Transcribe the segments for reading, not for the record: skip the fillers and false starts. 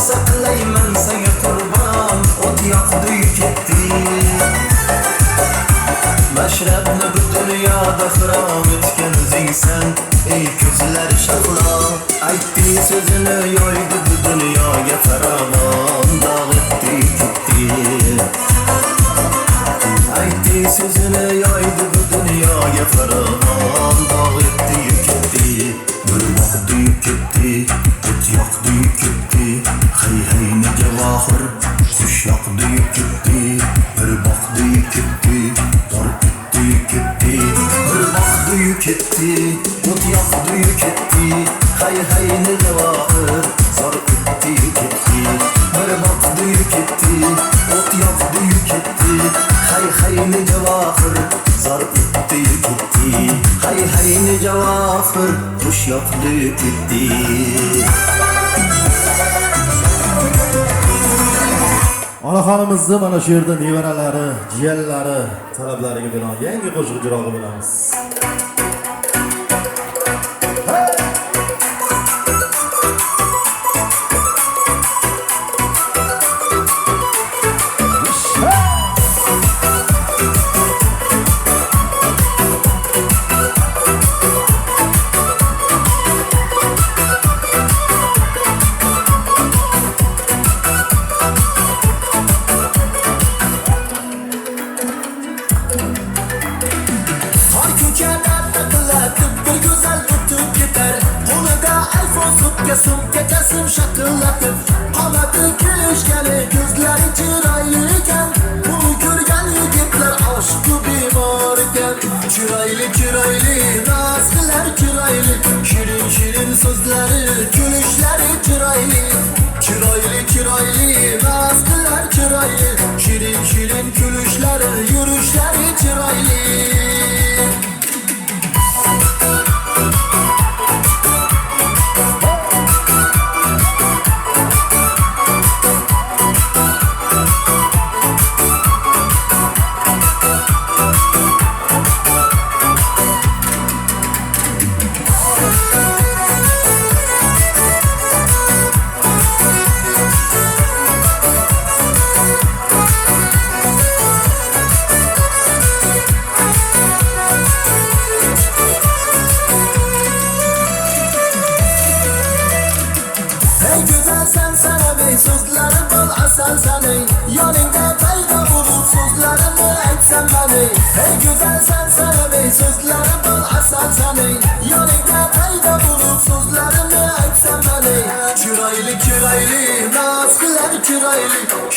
saqlayman senga qurbon, o't yoqdi ketdi. Mashrabni bu dunyoda xirom etgan o'zingsan, ey ko'zlar shahlo. Aytdi so'zini yoydi bu dunyoga farovon, dog'itdi ketdi. Aytdi so'zini yoydi bu dunyoga farovon, dog'itdi ketdi. Bir vaqtdi ketdi, o't yoqdi ketdi. Hay hay nega vohir, xush yoqdi ketdi. Bir vaqtdi ketdi, tor ketdi ketdi. Bir vaqtdi ketdi, o't yoqdi ketdi. Hay hay nega vohir, zor ketdi ketdi. Bir vaqtdi ketdi, o't yoqdi ketdi. Hay hay nega vohir, zor ketdi ketdi. Hay hay nega vohir, xush yoqdi ketdi. Onaxonimizni mana shu yerda nevaralari, jiyanlari talablariga binoan yangi qo'shiq ijroga bo'lamiz.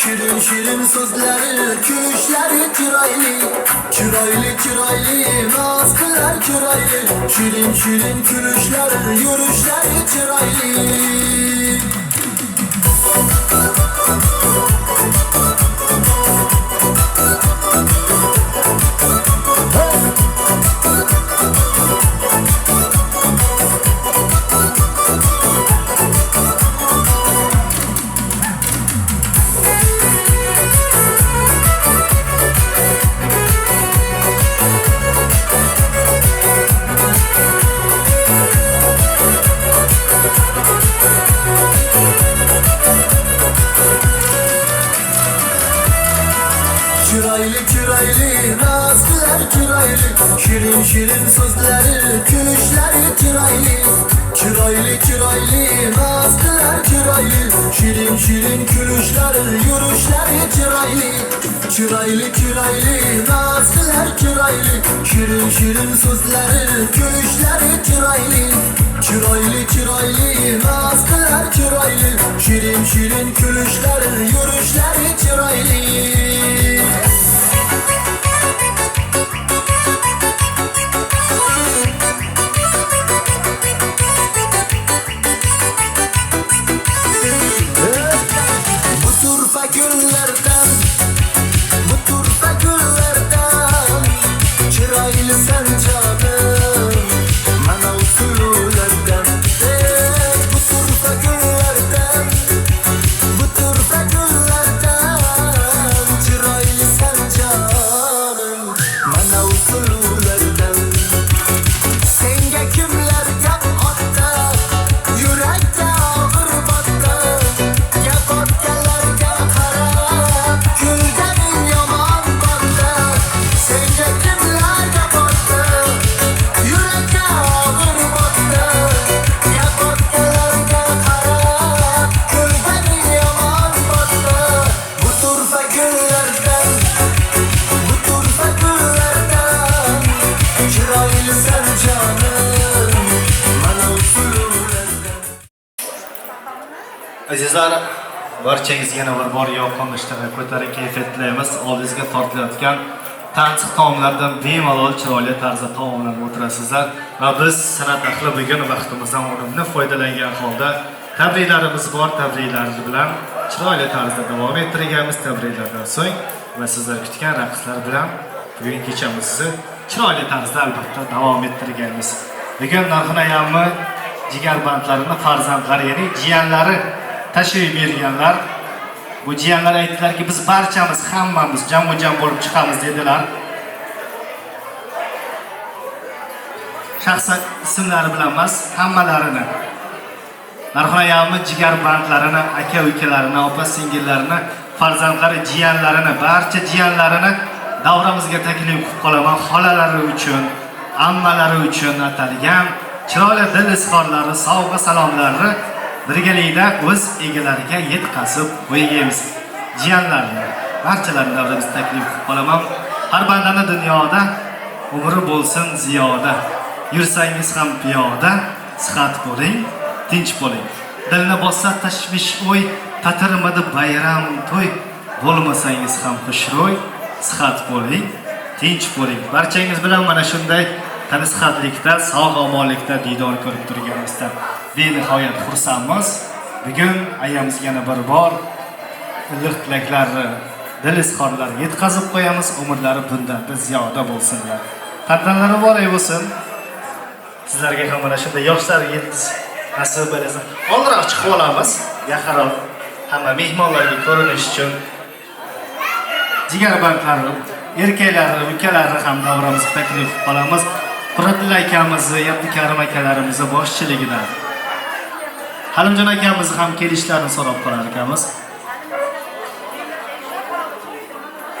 Şirin şirin sözleri, gülüşleri kiraylı. Kiraylı kiraylı, nazlılar kiraylı. Şirin şirin gülüşleri, yürüyüşleri kiraylı. Şirin şirin sözleri, gülüşleri kiraylı. Kiraylı kiraylı, nazlılar kiraylı. Şirin şirin gülüşleri, yürüyüşleri kiraylı. Kiraylı kiraylı, nazlılar kiraylı. Şirin şirin sözleri, gülüşleri kiraylı. Kiraylı kiraylı, nazlılar kiraylı. Şirin şirin gülüşleri, yürüyüşleri kiraylı. Azizlar, barchangizga yana bir bor yoqimli ishtahli ko'taring kayfiyat tilaymiz. Oldingizga tortilayotgan tansiq taomlardan bemalol chiroyli tarzda taomlanib o'tirasizlar va biz san'at ahli bugun vaqtimizdan unumli foydalangan holda tabriklarimiz bor, tabriklarimiz bilan chiroyli tarzda davom ettirganmiz. Tabriklardan so'ng va sizlar kutgan raqslar bilan bugun kechamizni chiroyli tarzda albatta davom ettirganmiz. Bugun narxinayammi jigarbandlarini farzandlari, ya'ni jiyanlari tashrif berganlar. Bu jiyanlar aytdilarki, biz barchamiz hammamiz jam bo'lib chiqamiz dedilar. Shaxsan ismlari bilan emas, hammalarini. Narxinayammi jigarbandlarini, aka-ukalarini, opa-singillarini, farzandlari, jiyanlarini, barcha jiyanlarini davramizga taklif qilib qolaman. Xolalari uchun, ammalari uchun atalgan chiroyli dil izhorlari, sovg'a salomlarini birgalikda o'z egalariga yetkazib qo'yamiz. Jiyanlarni barchalarini davramizga taklif qilib qolaman. Har bandani dunyoda umri bo'lsin ziyoda. Yursangiz ham piyoda, sihat bo'ling, tinch bo'ling. Dilni bossa tashvish o'y, tatirmadi bayram to'y. Bo'lmasangiz ham xushro'y, sihat bo'ling, tinch bo'ling. Barchangiz bilan mana shunday tansihatlikda, sog'-omonlikda diydor ko'rib turganimizdan benihoyat xursandmiz. Bugun ayamizga yana bir bor iliq tilaklarni, dil izhorlarini yetkazib qo'yamiz. Umrlari bundan ziyoda bo'lsinlar. Qadrlari bor bo'lsin. Sizlarga ham mana shunday yoshlar yildiz nasib bo'lsin. Oldinroq chiqib olamiz. Yaqinroq hamma mehmonlarga ko'rinish uchun jigarbandlari, erkaklari, ukalari ham davramizga taklif qilib qolamiz. Quratilla akamizni, Abdukarim akalarimizni boshchiligida Halimjon akamizni ham kelishlarini so'rab qolar ekanmiz.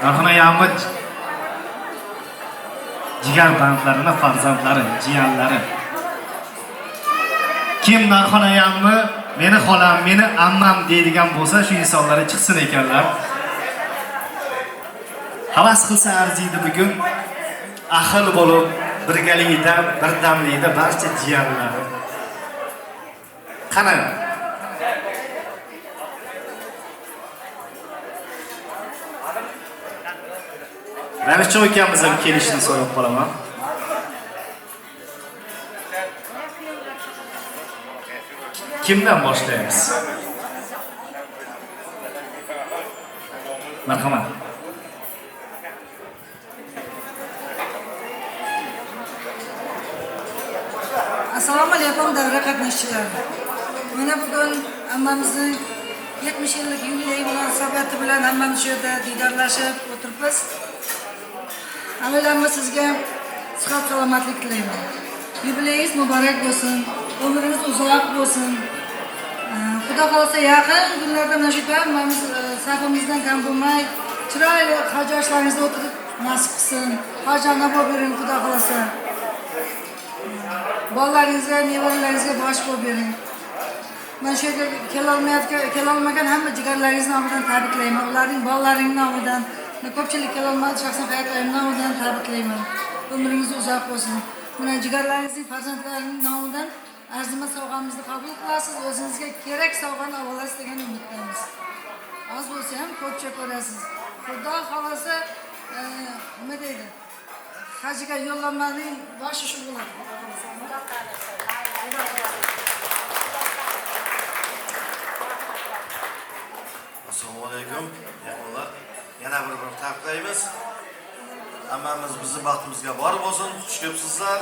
Narxinayammi jigarbandlarini, farzandlari, jiyanlari. Kim narxinayammi meni xolam, meni ammam deydigan bo'lsa, shu insonlar chiqsin ekanlar. Havas qilsa arziydi bugun ahil bo'lib birgalikda, birdamlikda barcha jiyanlar. Qani? Ravishjon akamiz ham kelishini so'rab qolaman. Kimdan boshlaymiz? Marhamat. Assalomu alaykum davra qatnashchilari. Mana bugun ammamizning 70 yillik yubiley munosabati bilan hammamiz shu yerda diydorlashib o'tiribmiz. Avvalambor sizga sihat salomatlik tilayman. Yubileyingiz muborak bo'lsin, umringiz uzoq bo'lsin. Xudo xolasa yaqin kunlarda mana shu hammamiz safimizdan kam bo'lmay, chiroyli haj oshlaringizda o'tirib nasib qilsin. Hajona bo'lib bering Xudo xolasa. Bolalaringizga, nevaralaringizga bosh bo'lib bering. Men shu yerga kelolmagan hamma jigarlaringizni nomidan tabriklayman. Ularning bolalaring nomidan, ko'pchilik kelolmadi, shaxsan hayotim nomidan tabriklayman. Umringiz uzoq bo'lsin. Mana jigarlaringizning, farzandlaringning nomidan arzimas sovg'amizni qabul qilasiz. O'zingizga kerak sovg'ani olib olasiz degan umiddamiz. Oz bo'lsa ham ko'pcha ko'rasiz. Xudo xolasa, nima deydi? Hajga yo'llanmaning boshi shu bo'ladi. Assalomu alaykum. Yaqinlar, yana bir tabriklaymiz. Hammamiz bizning baxtimizga bor bo'lsin. Xush kelibsizlar.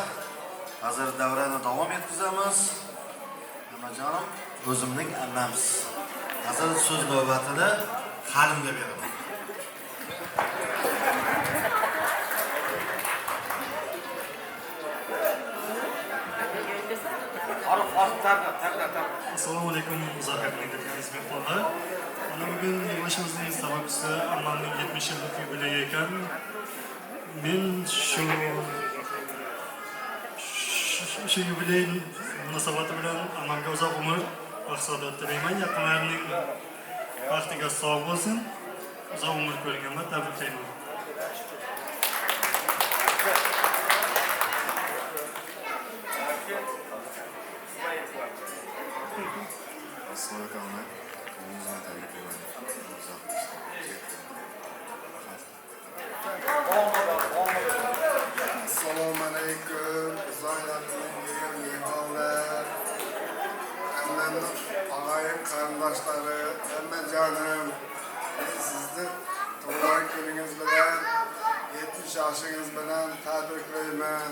Hozir davrani davom etkazamiz. Amajonim, o'zimning ammamiz. Hozir so'z navbatini Halimga beraman. Assalomu alaykum, Muzaffar Aziz mehmonlar. Mana bugun yig'ilishimizning sababchisi ammamning 70 yillik yubileyi ekan. Men shu yubiley munosabati bilan ammamga uzoq umr va saodat tilayman. Yaqinlarining baxtiga sog' bo'lsin, uzoq umr ko'rgan va tabriklayman. Assalomu alaykum. Assalomu alaykum. Uzoqlardan kelgan mehmonlar, hamma og'ayni qarindoshlari, hamma jonim, sizni tug'ilgan kuningiz bilan, 70 yoshingiz bilan tabriklayman.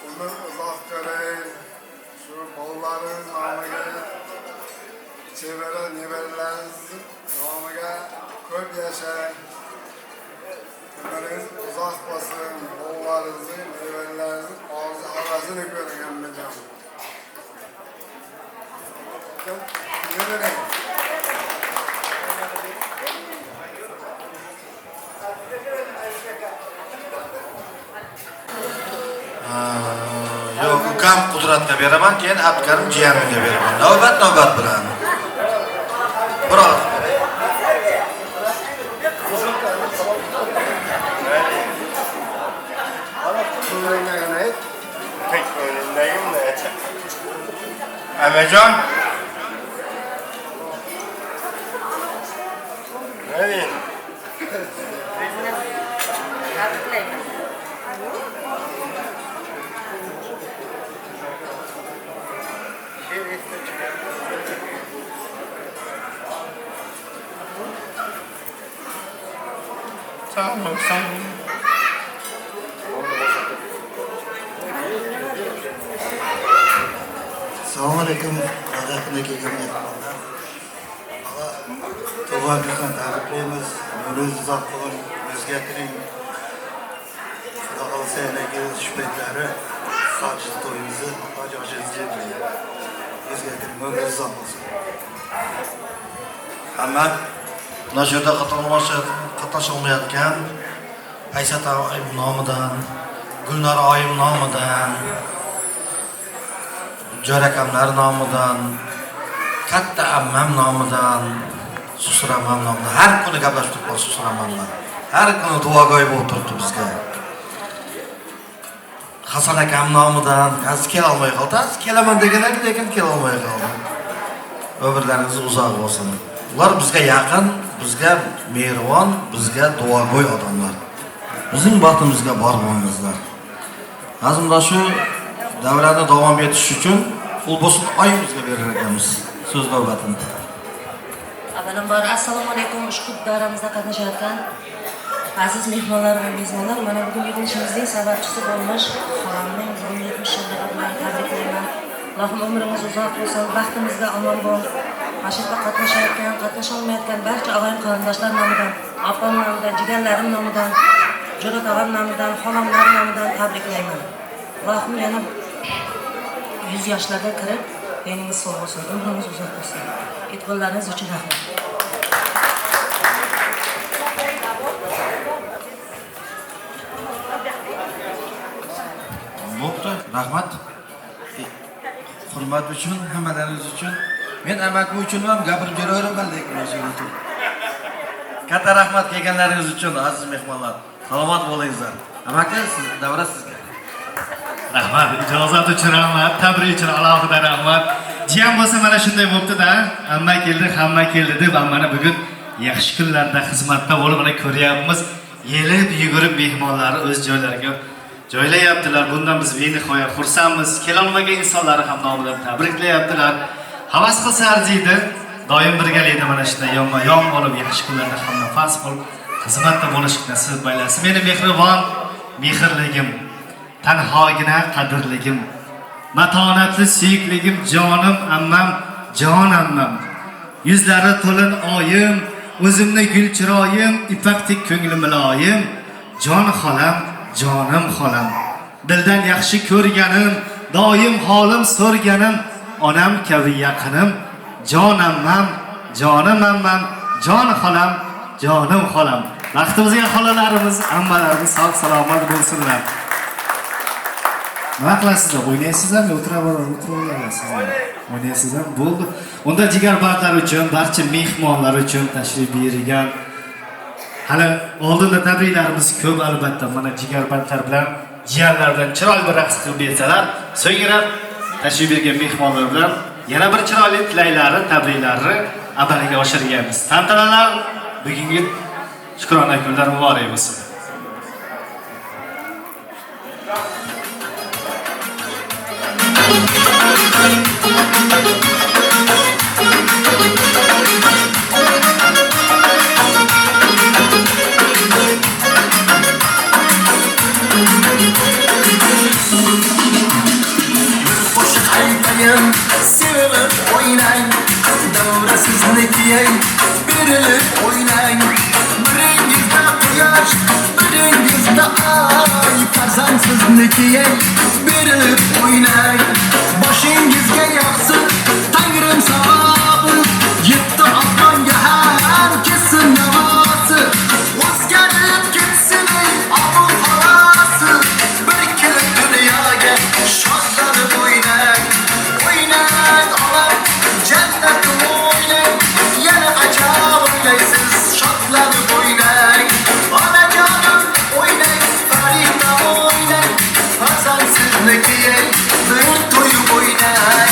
Umr uzoq ko'ring. Shu bolalarning nomiga, chevara nevaralaringiz nomiga ko'p yashang. Ömrünüz uzak olsun, oğullarınızın, nevelerinizin ağzı havasını görün emmecam. Ne vereyim? Yo'q, ukam Qudratga beraman, keyin Abkarim jiyanimga beraman. Navbat bilan. Biroq Tek önündeyim de. Amajon, Ne diyeyim? tamam. Assalomu alaykum. Hozirda kelgan mehmonlar. Tug'ilgan tabriklaymiz. Umringiz uzoq bo'lsin. O'zgartiring. Xudo xolasa yanagi shu paytlari soch to'yingizni, hojingizni o'zgartiring. Umringiz uzoq bo'lsin. Hamma mana shu yerda qatnasholmayotgan Aysat oyim nomidan, Gulnor oyim nomidan, Jo'rakamlar nomidan, katta ammam nomidan, Susramam nomidan har kuni gaplashib turibmiz Susramamlar. Har kuni duogo'y bo'lib turibdi bizga. Hasan akam nomidan hozir kela olmay qoldi. Kelaman deganlar, lekin kela olmay qoldi. Umrlaringiz uzoq bo'lsin. Ular bizga yaqin, bizga mehribon, bizga duogo'y odamlar. Bizning baxtimizga bor bo'lingizlar. Azimda shu davrani davom etish uchun Ulbosun oyimizga berar ekanmiz so'z navbatini. Avvalambor assalomu alaykum. Ushbu davramizda qatnashayotgan aziz mehmonlar va mezbonlar, mana bugun yig'ilishimizning sababchisi bo'lmish xolamning bugun 70 yilini bilan tabriklayman. Allohim umringiz uzoq bo'lsin, baxtimizga omon bo'ling. Mana shu yerda qatnashayotgan, qatnasholmayotgan barcha og'ayni qarindoshlar nomidan, opam nomidan, jigarlarim nomidan, Jo'ra tog'am nomidan, xolamlar nomidan tabriklayman. Allohim yana 100 yoshlarga kirib, yeningiz sog' bo'lsin, umringiz uzoq bo'lsin. E'tiborlaringiz uchun rahmat. Bo'pti, rahmat. Hurmat uchun, hammalaringiz uchun. Men amakim uchun ham gapirib yuraveraman, lekin o'zim. Katta rahmat kelganlaringiz uchun, aziz mehmonlar. Salomat bo'lingizlar. Amaki, siz davra sizga. Rahmat, ijozat uchun rahmat, tabrik uchun alohida rahmat. Jiyan bo'lsa mana shunday bo'pti-da, hamma keldi, hamma keldi deb mana bugun yaxshi kunlarda xizmatda bo'lib mana ko'ryapmiz. Yelib yugurib mehmonlarni o'z joylariga joylayaptilar. Bundan biz benihoya xursandmiz. Kelolmagan insonlarni ham nomidan tabriklayaptilar. Havas qilsa arziydi, doim birgalikda mana shunday yonma-yon bo'lib yaxshi kunlarda ham nafas bo'lib xizmatda bo'lishni nasib aylasin. Meni mehribon, mehrligim, tanhogina qadrligim, matonatli suyukligim, jonim ammam, jon ammam. Yuzlari to'lin oyim, o'zimni gul chiroyim, ipakdek ko'nglim iloyim, jon xolam, jonim xolam. Dildan yaxshi ko'rganim, doim holim so'rganim, onam kabi yaqinim, jon ammam, jonim ammam, jon xolam, jonim xolam. Vaqtimizga xolalarimiz, ammalarimiz sog' salomat bo'lsinlar. Nima qilasizlar? O'ynaysizlarmi? O'tiraverasizlar. O'ynaysizlar, bo'ldi. Unda jigarbandlar uchun, barcha mehmonlar uchun tashrif buyurgan. Hali oldinda tabriklarimiz ko'p albatta. Mana jigarbandlar bilan, jiyanlar bilan chiroyli bir raqs qilib bersalar, so'ngra tashrif buyurgan mehmonlar bilan yana bir chiroyli tilaklari, tabriklari amalga oshirganmiz. Tantanalar bugungi shukrona kunlar muborak bo'lsin. Sevilip oynang, davra sizniki ey, berilib oynang. Biringizda quyosh, biringizda ay, farzand sizniki ey, berilib oynang. Boshingizga yog'sin Tangrim savobi, yetti osmonga ham kelsin navosi. O'zgarib ketsin ey obod havosi, bir kelib dunyoga shodlanib oynang. Oynang olam jannatni o'ynang, yana qachon o'ynaysiz shodlanib oynang. Onajonim o'ynang, farishta o'ynang, farzand sizniki ey, bir to'yib oynang.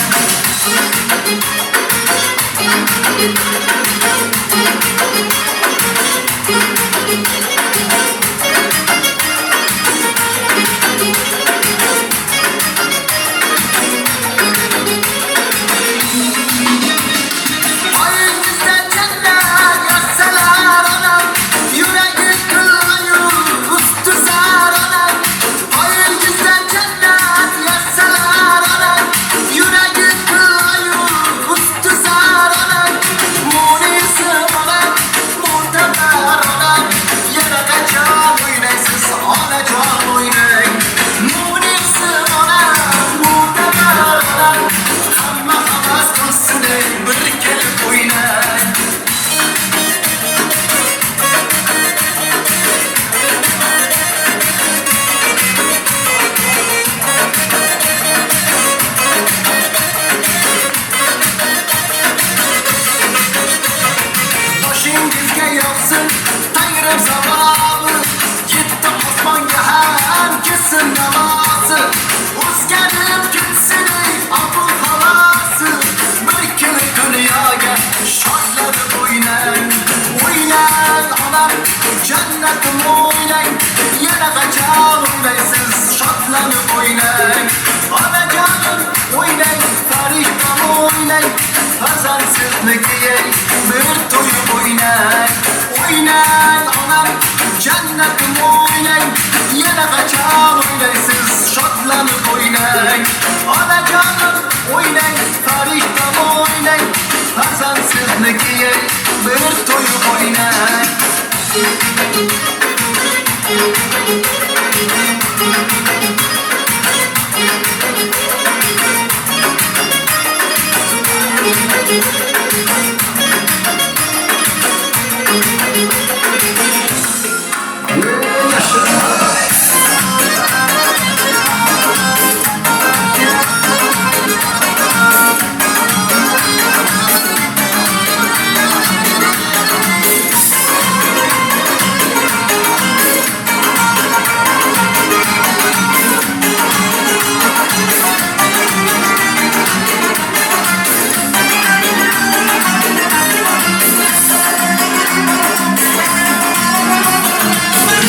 Boshingizga yog'sin Tangrim savobi, yetti osmonga ham kelsin navosi. O'zgarib ketsin ey obod havosi, bir kelib dunyoga shodlanib oynang. Oynang onam jannatni o'ynang, yana qachon o'ynaysiz shodlanib oynang. Onajonim o'ynang, farishta o'ynang, farzand sizniki ey, bir to'yib oynang. Oynang onam jannatni o'ynang, yana qachon o'ynaysiz shodlanib oynang. Onajonim o'ynang, farishta o'ynang, farzand sizniki ey, bir to'yib oynang.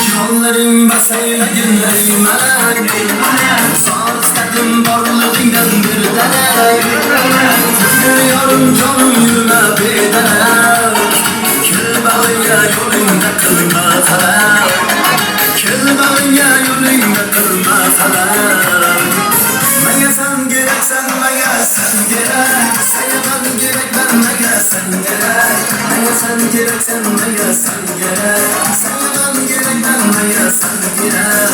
Jonlaring basaylaginlaring malak, sor istadim borlig'ingdan bir darak. Sizga yorim jonim yurma bedarak, kel bag'ingga yo'lingda qilma xalal, kel bag'ingga yo'lingda qilma xalal. Menga san keraksan, menga san kerak, sayman kerakman, menga san kerak. Menga san keraksan, menga san kerak, sayman kerakman, menga san kerak.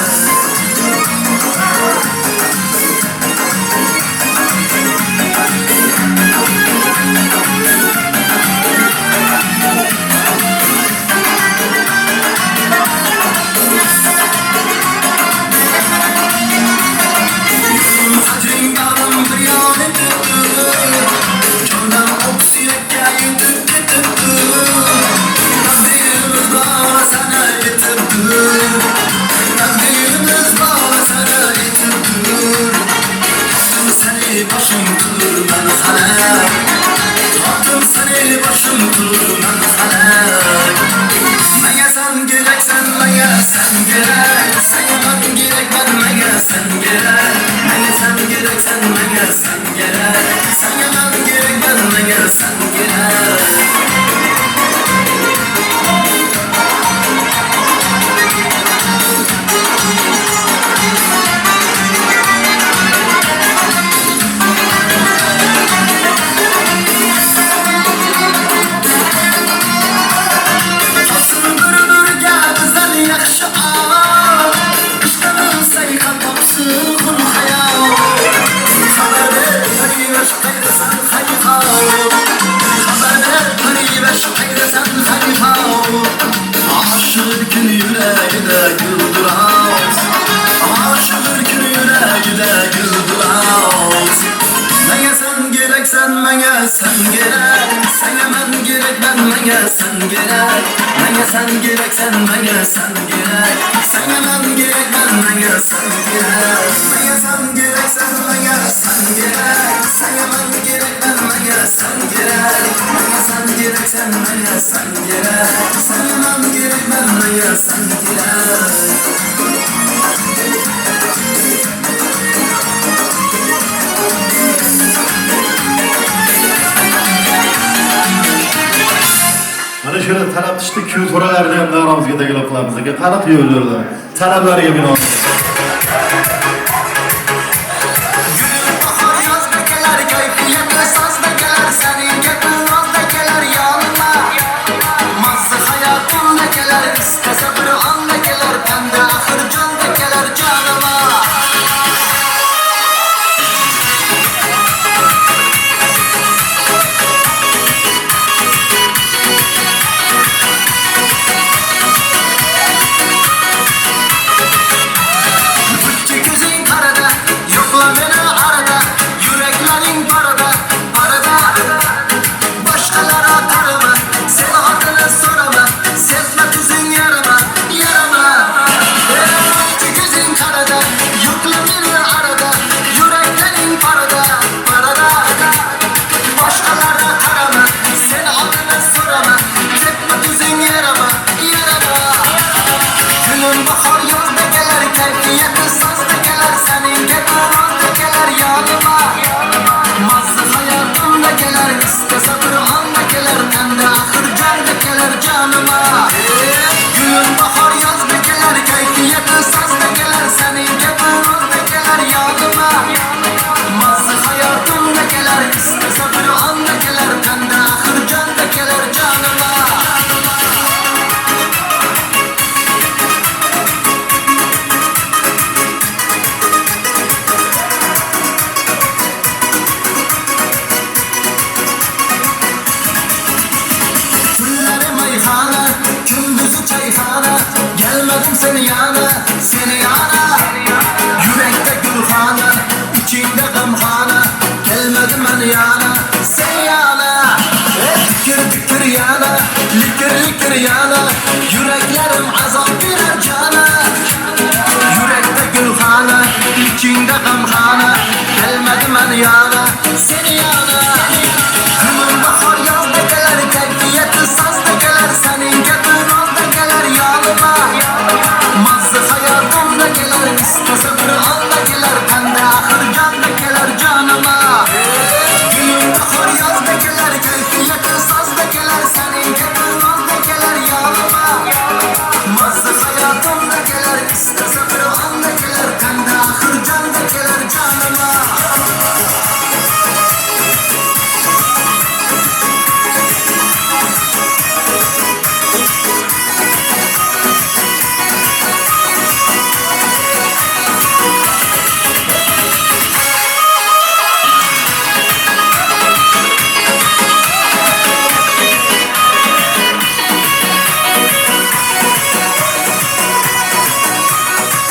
Sana sen gerek. Aşık yüreğine güldüraz, aşık yüreğine güldüraz. Menge sen gerek, sen menge sen gerek, sene men gerek, ben menge sen gerek. Menge sen gerek, sen menge sen gerek, sene men gerek, ben menge sen gerek. Menge sen gerek, sen menge sen gerek, sene men gerek, ben menge sen gerek. Menge sen gerek, sen menge sen gerek, sene men gerek, ben menge sen gerek. Mana şöyle taraf dışta köy toralarida ham davramizga taklif qilamiz aka. Qarab yo'llarlar. Talablarga binoan.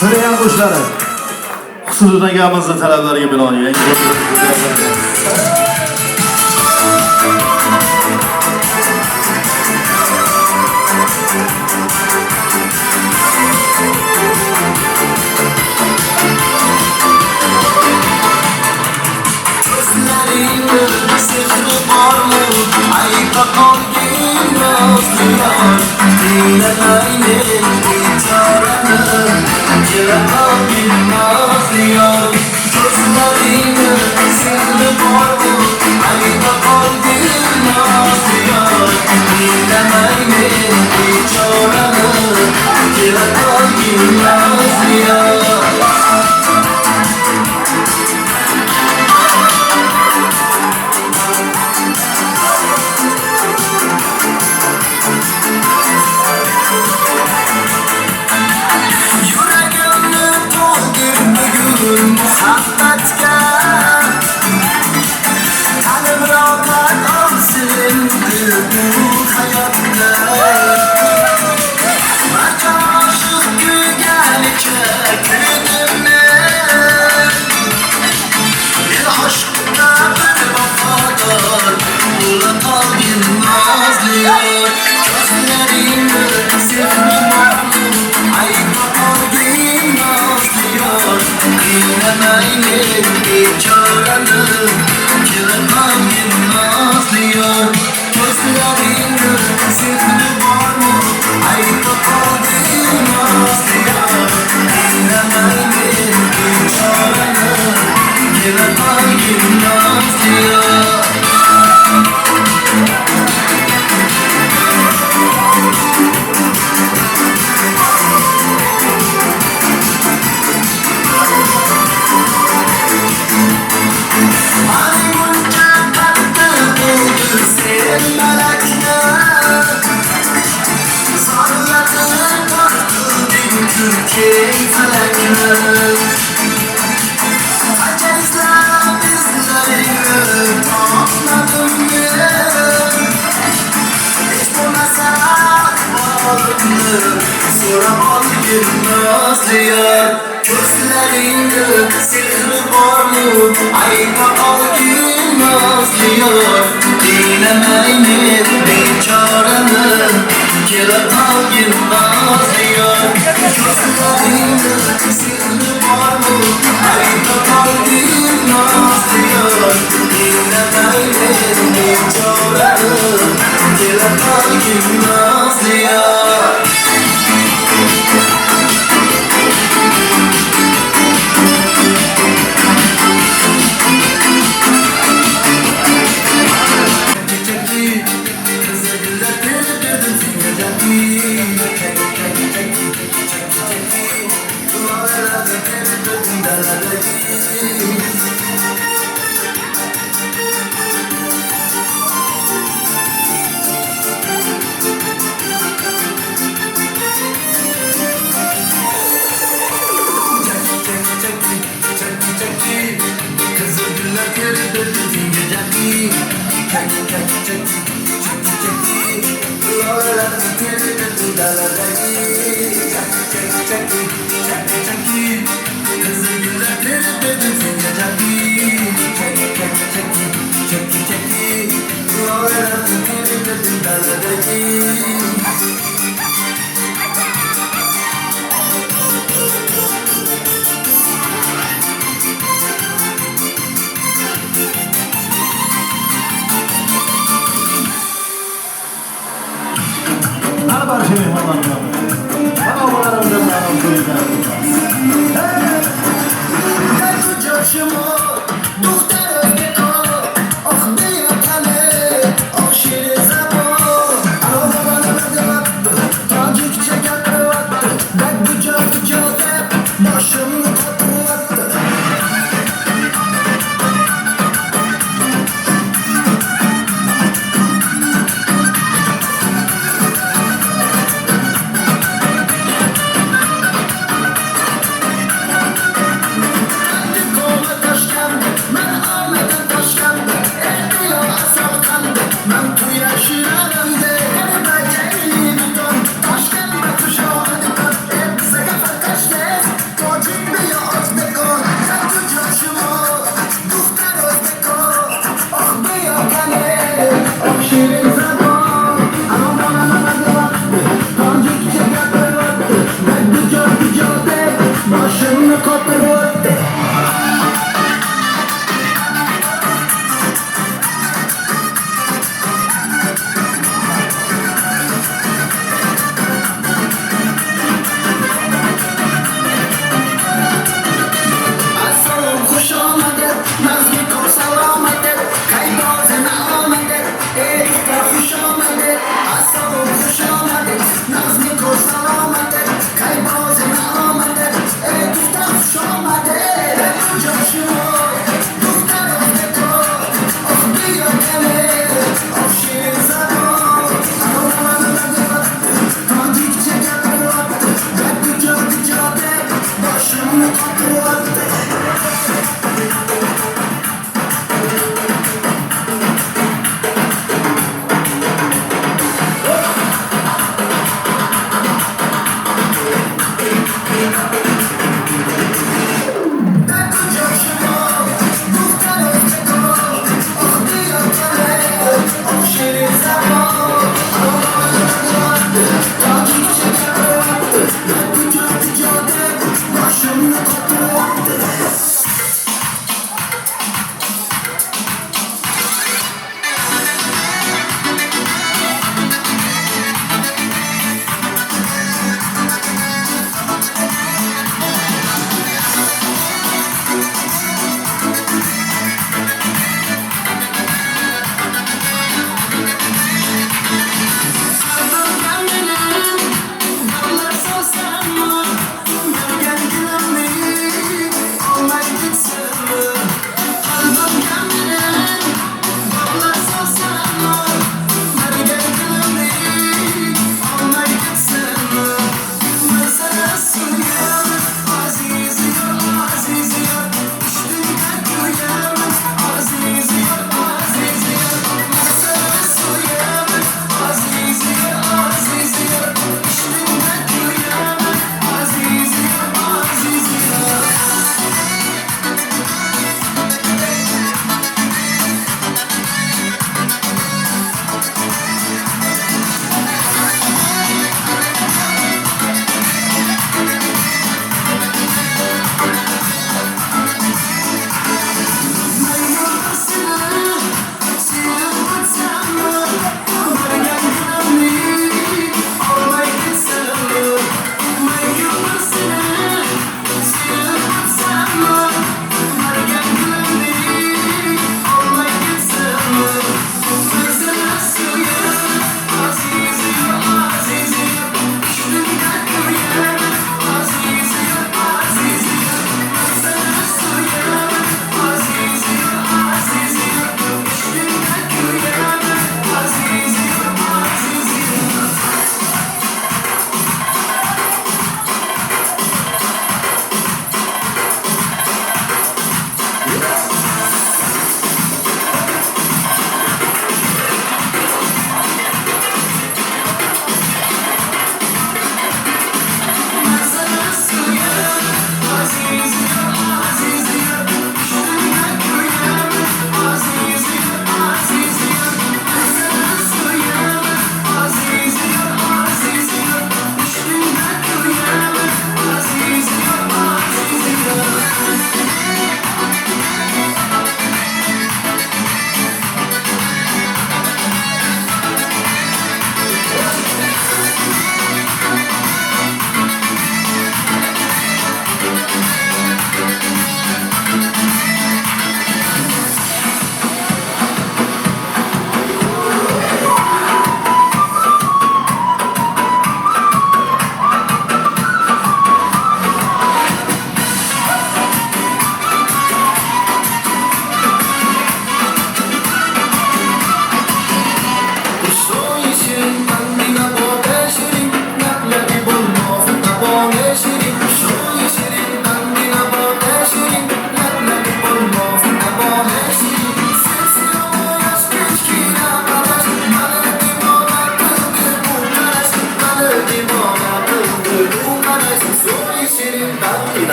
Sıraya qo'shiladi. Xususidan gamimizning talablariga binoan yangi Gözlerine sihirli var mı? Ayda kalbim nazlı yar Dinlemeyin biçaranı Kira kalbim nazlı yar Yüreğimni doldur bugün muhabbetle Tanım rahat alsın bu hayatta Barca aşık gügelikçe güldüm ben Bir aşkta bir vefadar Ula kalbim nazlı yar Gözlerimde sevmi varım Ayıkma kalbim nazlı yar Dinlemeyin biçaranı Kira kalbim nazlı yar Gözlerimde sevmi varım Ayıkma kalbim nazlı yar Dinlemeyin biçaranı Kira kalbim nazlı yar Türkiye felekler Acezler izlerini anladım ben Hiç bulmasa varını soramam bir nazlı yar Gözlerinde sihri var mı? Ayıpa kalbim nazlı yar Dinlemeyin biçaranı Kira kalbim nazlı yar Gözlerinde sihri var mı? Ayıpa kalbim nazlı yar Dinlemeyin biçaranı Kira kalbim nazlı yar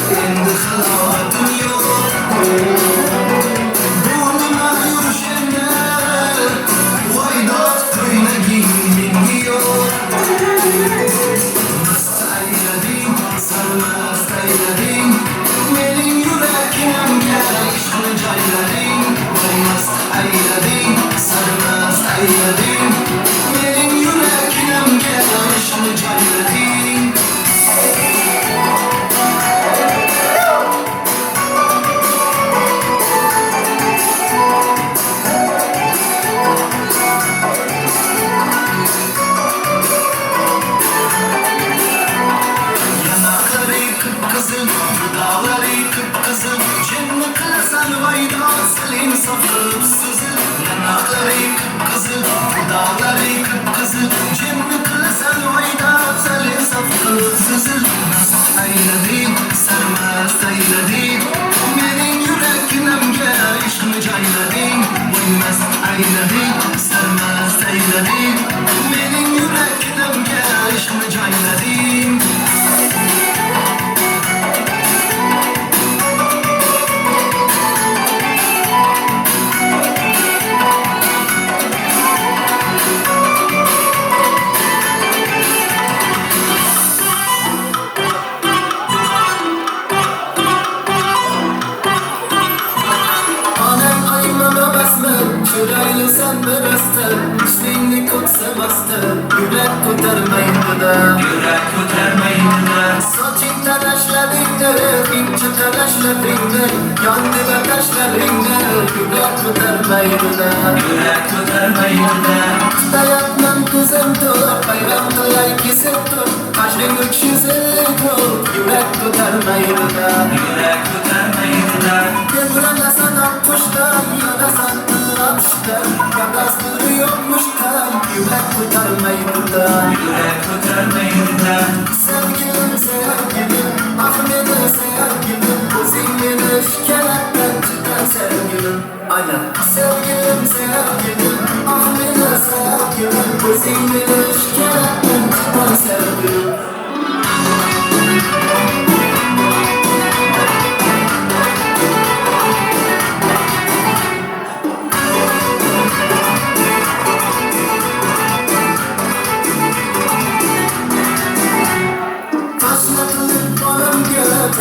Endi halovat dunyo. Bu nima yurishim sezil nasih aylading sarmast aylading mening yurakimga ishqni jaylading bo'lmas aylading sarmast aylading mening yurakimga ishqni jaylading sen bereste, işliğini kutsamazdı Yürek ko'tarmaydi-da Yürek ko'tarmaydi-da Soching talashlaringda, incha talashlaringda Yondiga tashlaringda Yürek ko'tarmaydi-da Yürek ko'tarmaydi-da Tutayapman ko'zim to'q, bayram qilay kesib tur Hajring 350 tur Yürek ko'tarmaydi-da Yürek ko'tarmaydi-da Temuralasan oqquşdan, yonasan atışdan Kadastırı yokmuştan Yürek ko'tarmaydi-da Yürek ko'tarmaydi-da Sevgilim, sevgilim Ah meni sevgilim O'zing meni shikalatdan chiqqan sevgilim Aynan Sevgilim, sevgilim Ah meni sevgilim O'zing meni shikalatdan chiqqan sevgilim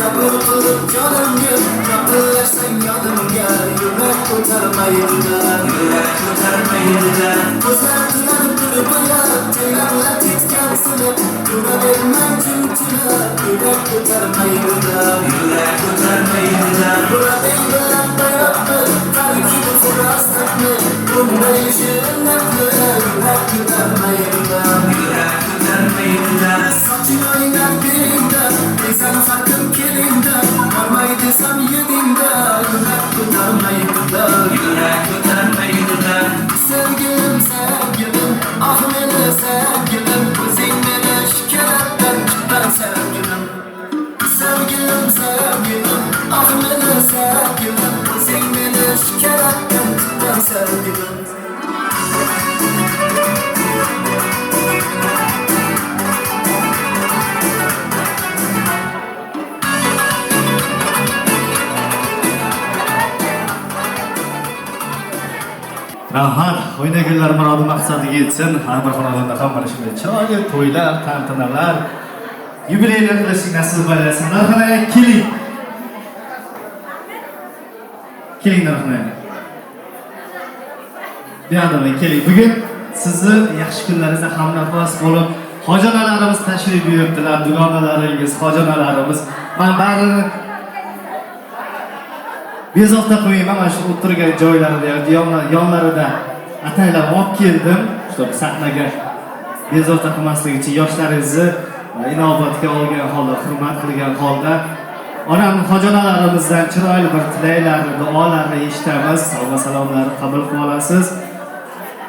Sabır kılıp canımga Yaqinlashsang yonimga Yürek ko'tarmaydi-da Yürek ko'tarmaydi-da Ko'zlar tunab turib o'ylab Jaylanlar ketgan sinib Yuravermay jimjilab Yürek ko'tarmaydi-da Yürek ko'tarmaydi-da Yuravering bilan bayroqni Tarkibi furasatni Bunday shirinlikni Yürek ko'tarmaydi-da Yürek ko'tarmaydi-da Soching o'ynab beringda Desam farqim kelingda Bormay desam yedingda Yürek ko'tarmaydi-da Yürek ko'tarmaydi-da Sevgilim, sevgilim Ah meni sevgilim O'zing meni shikalatdan chiqqan sevgilim Sevgilim, sevgilim Ah meni sevgilim O'zing meni shikalatdan chiqqan sevgilim Rahmat, o'ynaganlar murodi maqsadiga yetsin. Har bir xonadonda ham mana shunday chiroyli to'ylar, tantanalar, yubileylar qilishing nasib bo'lsin. Narxona keling. Keling narxona. Buyoqdan keling. Bugun sizni yaxshi kunlaringizda hamnafas bo'lib, hojonalarimiz tashrif buyuribdilar, dugonalaringiz, hojonalarimiz. Men barini bezovta qo'ymayman, mana shu o'tirgan joylarida, yonlarida ataylab olib keldim. Shu sahnaga bezovta qilmaslik uchun yoshlaringizni inobatga olgan holda, hurmat qilgan holda onam hojonalarimizdan chiroyli bir tilaklarini, duolarini eshitamiz, sovg'a salomlarni qabul qilib olasiz.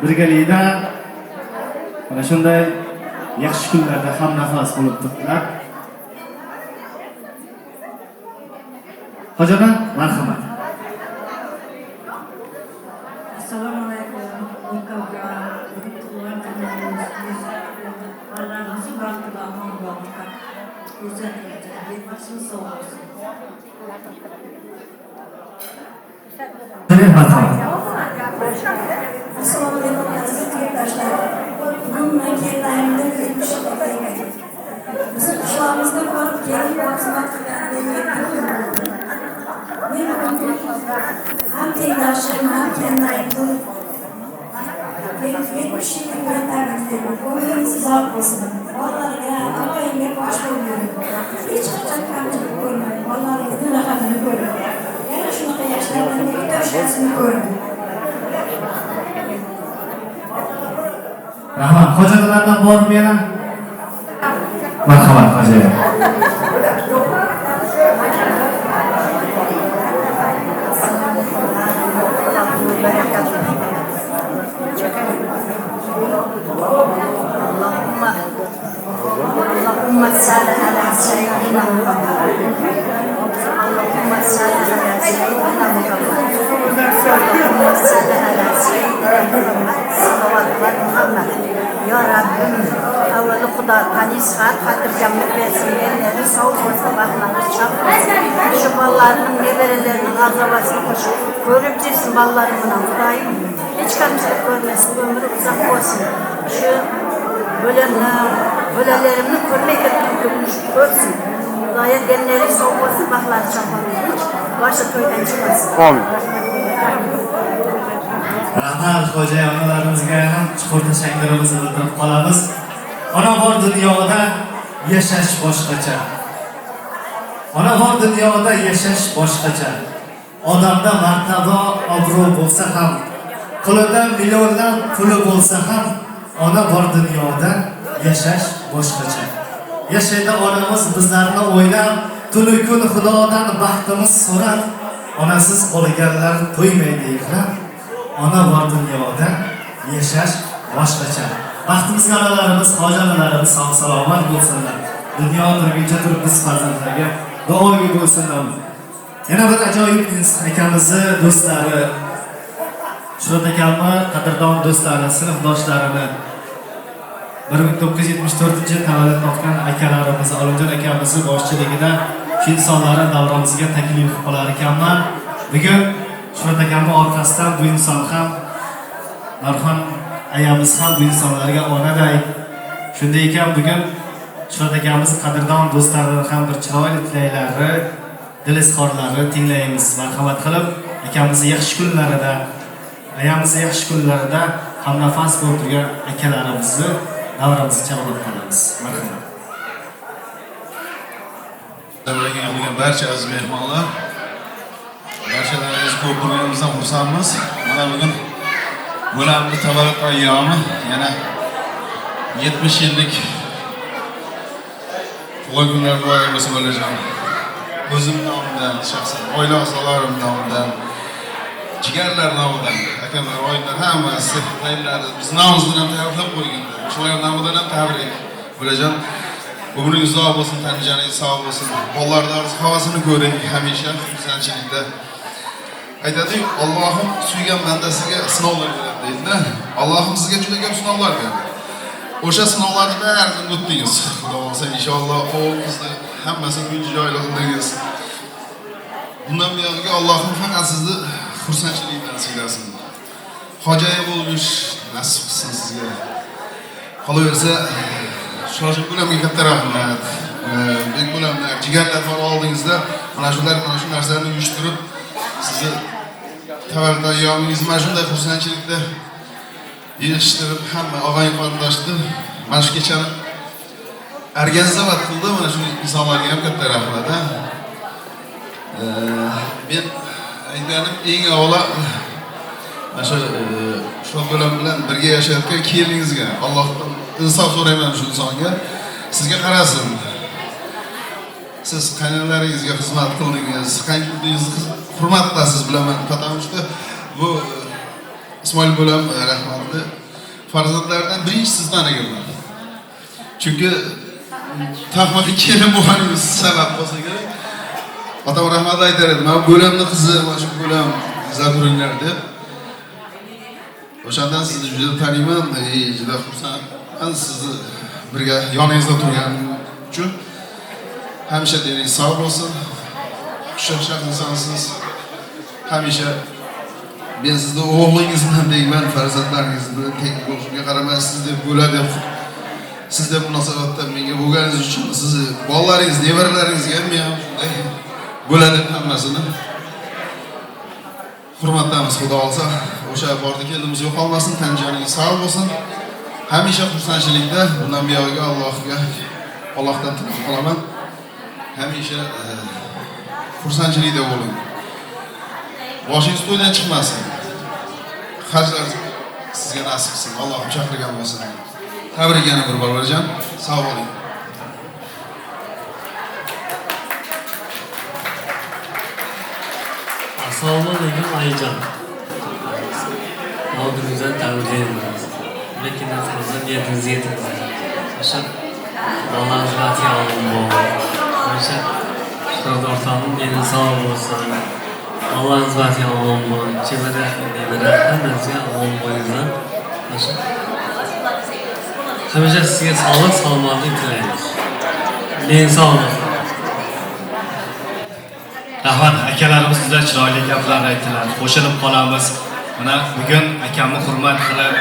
Birgalikda mana shunday yaxshi kunlarda ham nafas bo'lib turibdilar. Hojonan, marhamat. Assalomu alaykum. Allah'ınızı baktığında aman baktı. Güzel gelecek. Bir başımız sağ olsun. Assalomu alaykum aziz yurtdoshlar. Bugun men kelinlarimni ko'rishga Bizim qishlog'imizda borib kelib xizmat qilgan hem tengdoshim hem kelinlarim yetmish yil bilan tabriklayman. Ko'nglingiz uzoq bo'lsin. Bolalarga, oilaga bosh bo'lmang. Hech qachon kamchilik ko'rmang. Bolalaringizni rohatini ko'ring. Yana shunaqa yoshlardan toshkasini ko'ring. Rahmat, hojalardan bormi yana? Marhamat, hojalar. Allahumma salli ala Xudo tani sihat, xotirjamlik bersin, elleri sog' bo'lsin, baxtlari chop bo'lsin. Shu bolalarning nevaralarining azobatini qo'shib ko'rib jirsin bolalar bilan Xudoyim hech kamchilik ko'rmasin, umri uzoq bo'lsin. Shu bo'lalarimni ko'rmay ketgan ko'rinish ko'rsin. Xudoyim elleri sog' bo'lsin, baxtlari chop bo'lsin. Boshqa to'ydan chiqmasin. Amin. Rahmat xo'jay onalarimizga ham chuqur tashakkurimizni bildirib qolamiz. Ona bor dunyoda yashash boshqacha. Ona bor dunyoda yashash boshqacha. Odamda martaba, obro' bo'lsa ham, qo'lida millionlab puli bo'lsa ham, ona bor dunyoda yashash boshqacha. Yashaydi onamiz bizlarni o'ylab, tunu kun Xudodan baxtimiz so'rab, onasiz qolganlar to'ymaydi yig'lab. Ona bor dunyoda yashash boshqacha. Baxtimizga onalarimiz, hojalarimiz sog' salomat bo'lsinlar. Dunyo turguncha turib biz farzandlarga duoga bo'lsinlar. Yana bir ajoyib akamizni do'stlari, Shuhrat akamni qadrdon do'stlari, sinfdoshlarini 1974 tavallud topgan akalarimiz, Olimjon akamizni boshchiligida shu insonlarni davramizga taklif qilar ekanman. Bugun Shuhrat akamning orqasidan bu inson ham, Marhum ayamiz ham bu insonlarga onaday. Shunday ekan bugun Shuhrat akamiz qadrdon do'stlaridan ham bir chiroyli tilaklari, dil izhorlari tinglaymiz. Marhamat qilib akamizni yaxshi kunlarida, ayamizni yaxshi kunlarida hamnafas bo'lib turgan akalarimizni davramizga chaqirib qolamiz. Marhamat. Davraga barcha aziz mehmonlar, barchalaringizni ko'p ko'rganimizdan xursandmiz. Mana bugun bo'lamni tavallud ayyomi, yana 70 yillik tug'ilgan kunlar muborak bo'lsin bolajon. O'zim nomidan, shaxsan oila a'zolarim nomidan, jigarlar nomidan, akamlar, oilalar hammasi tayinladi. Biz nomimizdan ham tabriklab qo'yganlar. Shular nomidan ham tabrik. Bolajon, umringiz uzoq bo'lsin, tanijaningiz sog' bo'lsin. Bolalarning havasini ko'ring hamisha xursandchilikda. Aytadi, Allohim suygan bandasiga sinovlar beradi deydi-da. Allohim sizga juda ko'p sinovlar berdi. O'sha sinovlarni barini o'tdingiz. Xudo xolsa inshaalloh o'g'il qizni hammasini uyga joylashdingiz. Bundan buyog'iga Allohim faqat sizni xursandchilikdan siylasin. Xo'jay bo'lish nasib qilsin sizga. Qolaversa, shoshib bo'lamga katta rahmat. Bek bo'lamlar, jigarlar bor oldingizda, mana shu narsalarni uyushtirib sizni tavallud ayyomingizni mana shunday xursandchilikda yig'ishtirib hamma og'ayni qarindoshni mana shu kechani organizatsiya qildi. Mana shu insonlarga ham katta rahmat. Men aytganim eng avvalo mana shu bo'lam bilan birga yashayotgan keliningizga Allohdan insof so'rayman. Shu insonga sizga qarasin. Siz qaynonalaringizga xizmat qildingiz, qaynonangizni hurmat qilasiz bilaman. Потому что bu Ismoil bo'lam rahmatli farzandlardan birinchi sizdan ekanman. Chunki taqmaga kelin bo'lganingiz sabab bo'lsa kerak. Otam rahmat aytar edi, "Men bo'lamni qizi, mana shu bo'lam zaburinglar" deb. O'shandan sizni juda taniyman, juda xursandman sizni birga yoningizda turganim uchun. Hamisha deningiz sog' bo'lsin. Xushxabar insonsiz. Hamisha men sizni o'g'lingizman deyman, farzandlaringiz bilan teng bo'lishga qaramay siz deb bo'ladi deb siz deb munosabatda menga bo'lganingiz uchun sizni bolalaringiz, nevaralaringizga ham men ham shunday bo'ladi hammasini hurmatlaymiz. Xudo xolsa o'sha bordi kelimiz yo'qolmasin, tan joningiz sog' bo'lsin. Hamisha xursandchilikda bundan buyog'iga Allohdan tilab qolaman. Hamisha xursandchilikda bo'ling. Boshingiz to'ydan chiqmasin. Hajlar sizga nasib qilsin. Alloh chaqirgan bo'lsin. Tabrik yana bir bor bolajon. Sog' bo'ling. Assalomu alaykum Ayjon. Oldingizdan tabriklaymiz. Lekin nafarimizdan niyatingizga yetib o'sha Alloh rahmatiga olsin. O'sha Shuhrat o'rtog'im meni sog' bo'lsin. Alloh rahmatiga olsin. Chemada hammaga omon bo'linglar. O'sha hamisha sizga sog'lik salomatlik tilaymiz. Men sog'man. Rahmat, akalarimiz juda chiroyli gaplar aytdilar. Qo'shilib qolamiz. Mana bugun akamni hurmat qilib,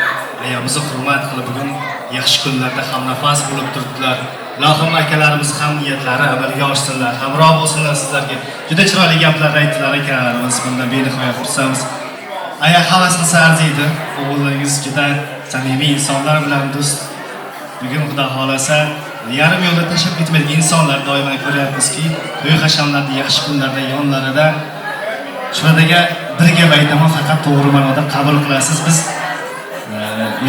ayamizni hurmat qilib bugun yaxshi kunlarda hamnafas bo'lib turibdilar. Ilohim akalarimiz ham niyatlari amalga oshsinlar, hamroh bo'lsinlar sizlarga. Juda chiroyli gaplar aytdilar akalarimiz. Bundan benihoya xursandmiz. Aya havas qilsa arziydi. O'g'illarimiz juda samimiy insonlar bilan do'st. Bugun Xudo xolasa yarim yo'lda tashlab ketmaydigan insonlar doimo ko'ryapmizki, to'y hashamlarda yaxshi kunlarda yonlarida shularga bir gap aytaman, faqat to'g'ri ma'noda qabul qilasiz. Biz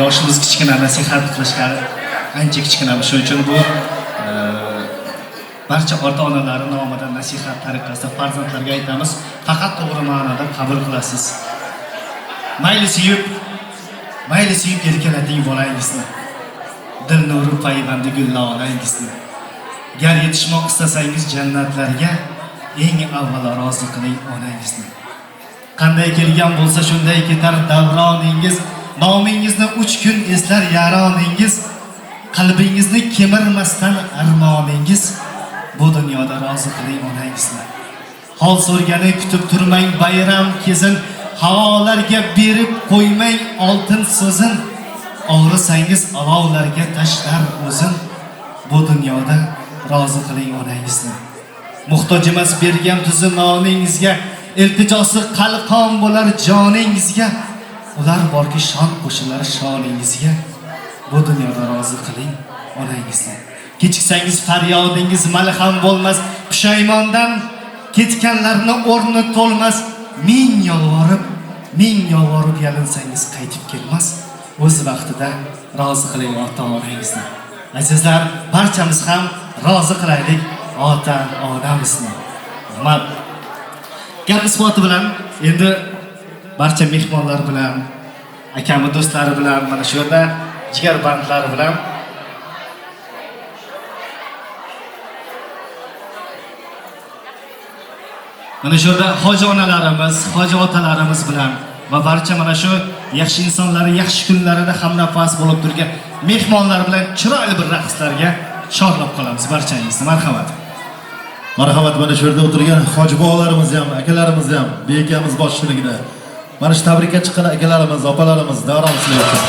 yoshimiz kichkina nasihat qilishga ancha kichkina, shuning uchun bu barcha ota-onalar nomidan nasihat tariqasida farzandlarga aytamiz, faqat to'g'ri ma'noda qabul qilasiz. Mayli suyib erkalating bolangizni. Dil nuri payvandi gullonangizni. Gar yetishmoq istasangiz jannatlarga, eng avvalo rozi qiling onangizni. Qanday kelgan bo'lsa shunday ketar davroningiz, nomingizni 3 kun eslar yaroningiz, qalbingizni kemirmasdan armoningiz, bu dunyoda rozi qiling onangizni. Hol so'rgani kutib turmang bayram kezin, havolarga berib qo'ymang oltin so'zin. Og'risangiz olovlarga tashlar o'zin, bu dunyoda rozi qiling onangizni. Muhtoj emas bergan tuzi noningizga, iltijosi qalqon bo'lar joningizga. Ular borki shon qo'shilar shoningizga, bu dunyoda rozi qiling onangizni. Kechiksangiz faryodingiz malham bo'lmas, pushaymondan ketganlarni o'rni to'lmas. Ming yolvorib yalinsangiz qaytib kelmas. O'z vaqtida rozi qiling ota-onangizni. Azizlar, barchamiz ham rozi qilaylik ota-onamizni. Rahmat. Gap isboti bilan endi barcha mehmonlar bilan, akamni do'stlari bilan, mana shu yerda jigar bandlari bilan mana shu yerda hoji onalarimiz, hoji otalarimiz bilan va barcha mana shu yaxshi insonlari yaxshi kunlarida hamnafas bo'lib turgan mehmonlar bilan chiroyli bir raqslarga chorlab qolamiz barchangizni. Marhamat. Marhamat, mana shu yerda o'tirgan hoji bobolarimiz ham, akalarimiz ham, bekamiz boshchiligida. Mana shu tabrikka chiqqan akalarimiz, opalarimiz davron silayapti.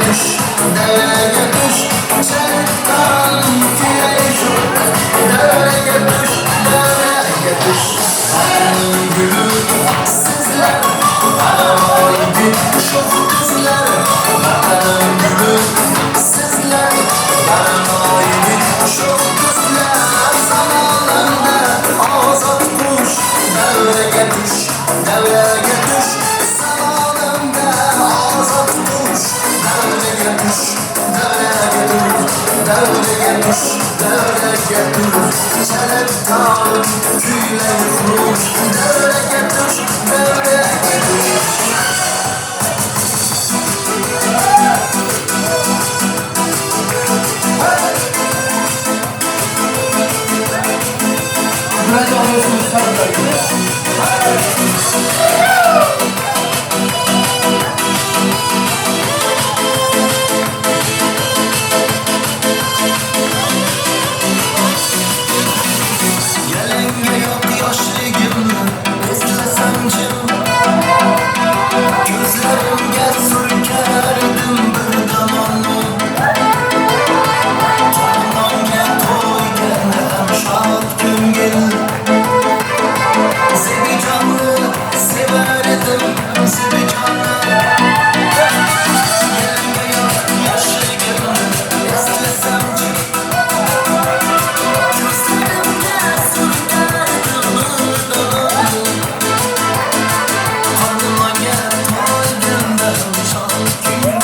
düş, devreye düş, çektan keyif. Devreye düş, devreye düş. Benim gülüm sizler, benim oyuncu çok kızlar. Benim gülüm sizler, benim oyuncu çok kızlar. Zamanında azat kuş, devreye düş, devreye düş. Zamanında azat kuş, devreye düş, devreye düş. Devreye düş, devreye düş. Çeleptan küyle yufruş. Devreye düş, devreye düş. Burada alıyorsunuz sarıları. Gelenge yok yaşlıyım, izlesem cim. Gözlerimge sürkerdim bir zamanı. Tanrı'nge toy geldim şad gün gel. Sevi canlı severdim, sevi canlı. Gelenge yok yaşlıyım, izlesem cim. Gözlerimge sürkerdim bir zamanı. Tanrı'nge toy geldim şad gün.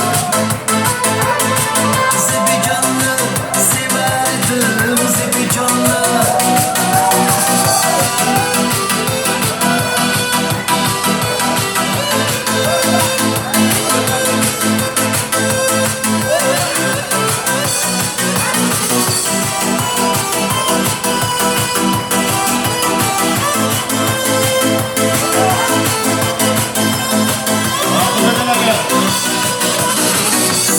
Sevi canlı severdim, sevi canlı.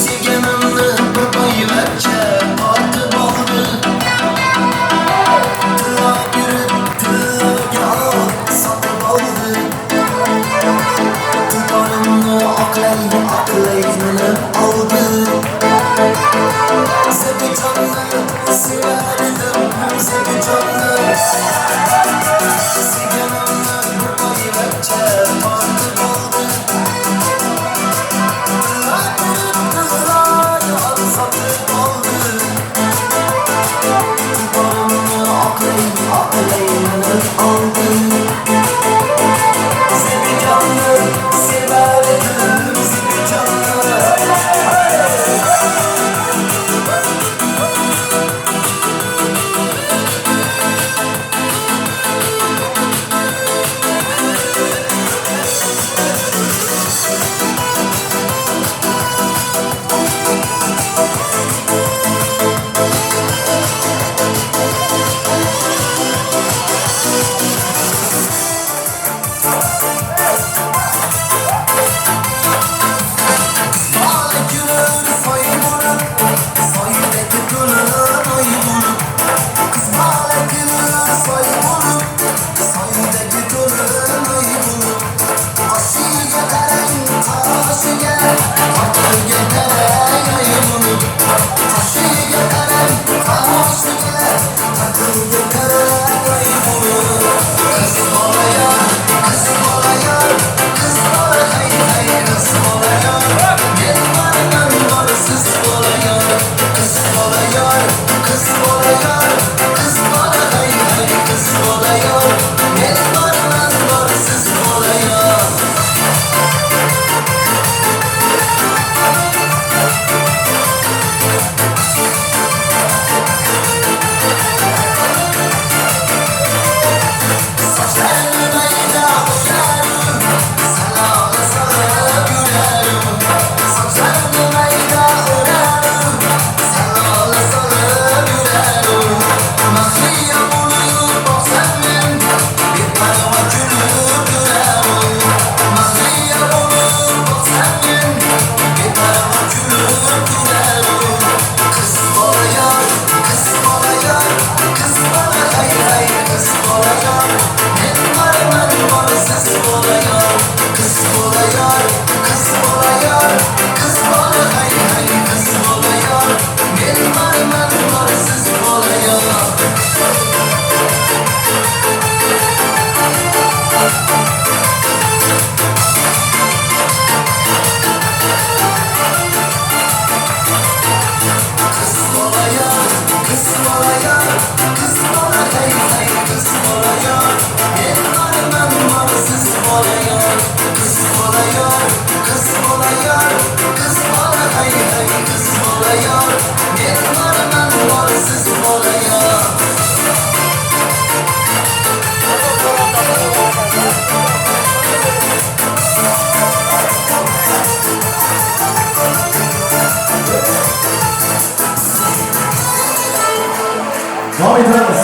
Sevganimni bir boyvachcha ortib oldi. Tilla berib tillaga sotib oldi. Dugonimni oqlay meni oldi. Sevijonni sevardim, sevijonni. Sevganimni bir boyvachcha ortib oldi. davom ettiramiz.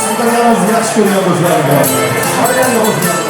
Sizlarimiz yaxshi ko'rgan do'stlarim. Qolgan do'stlarim.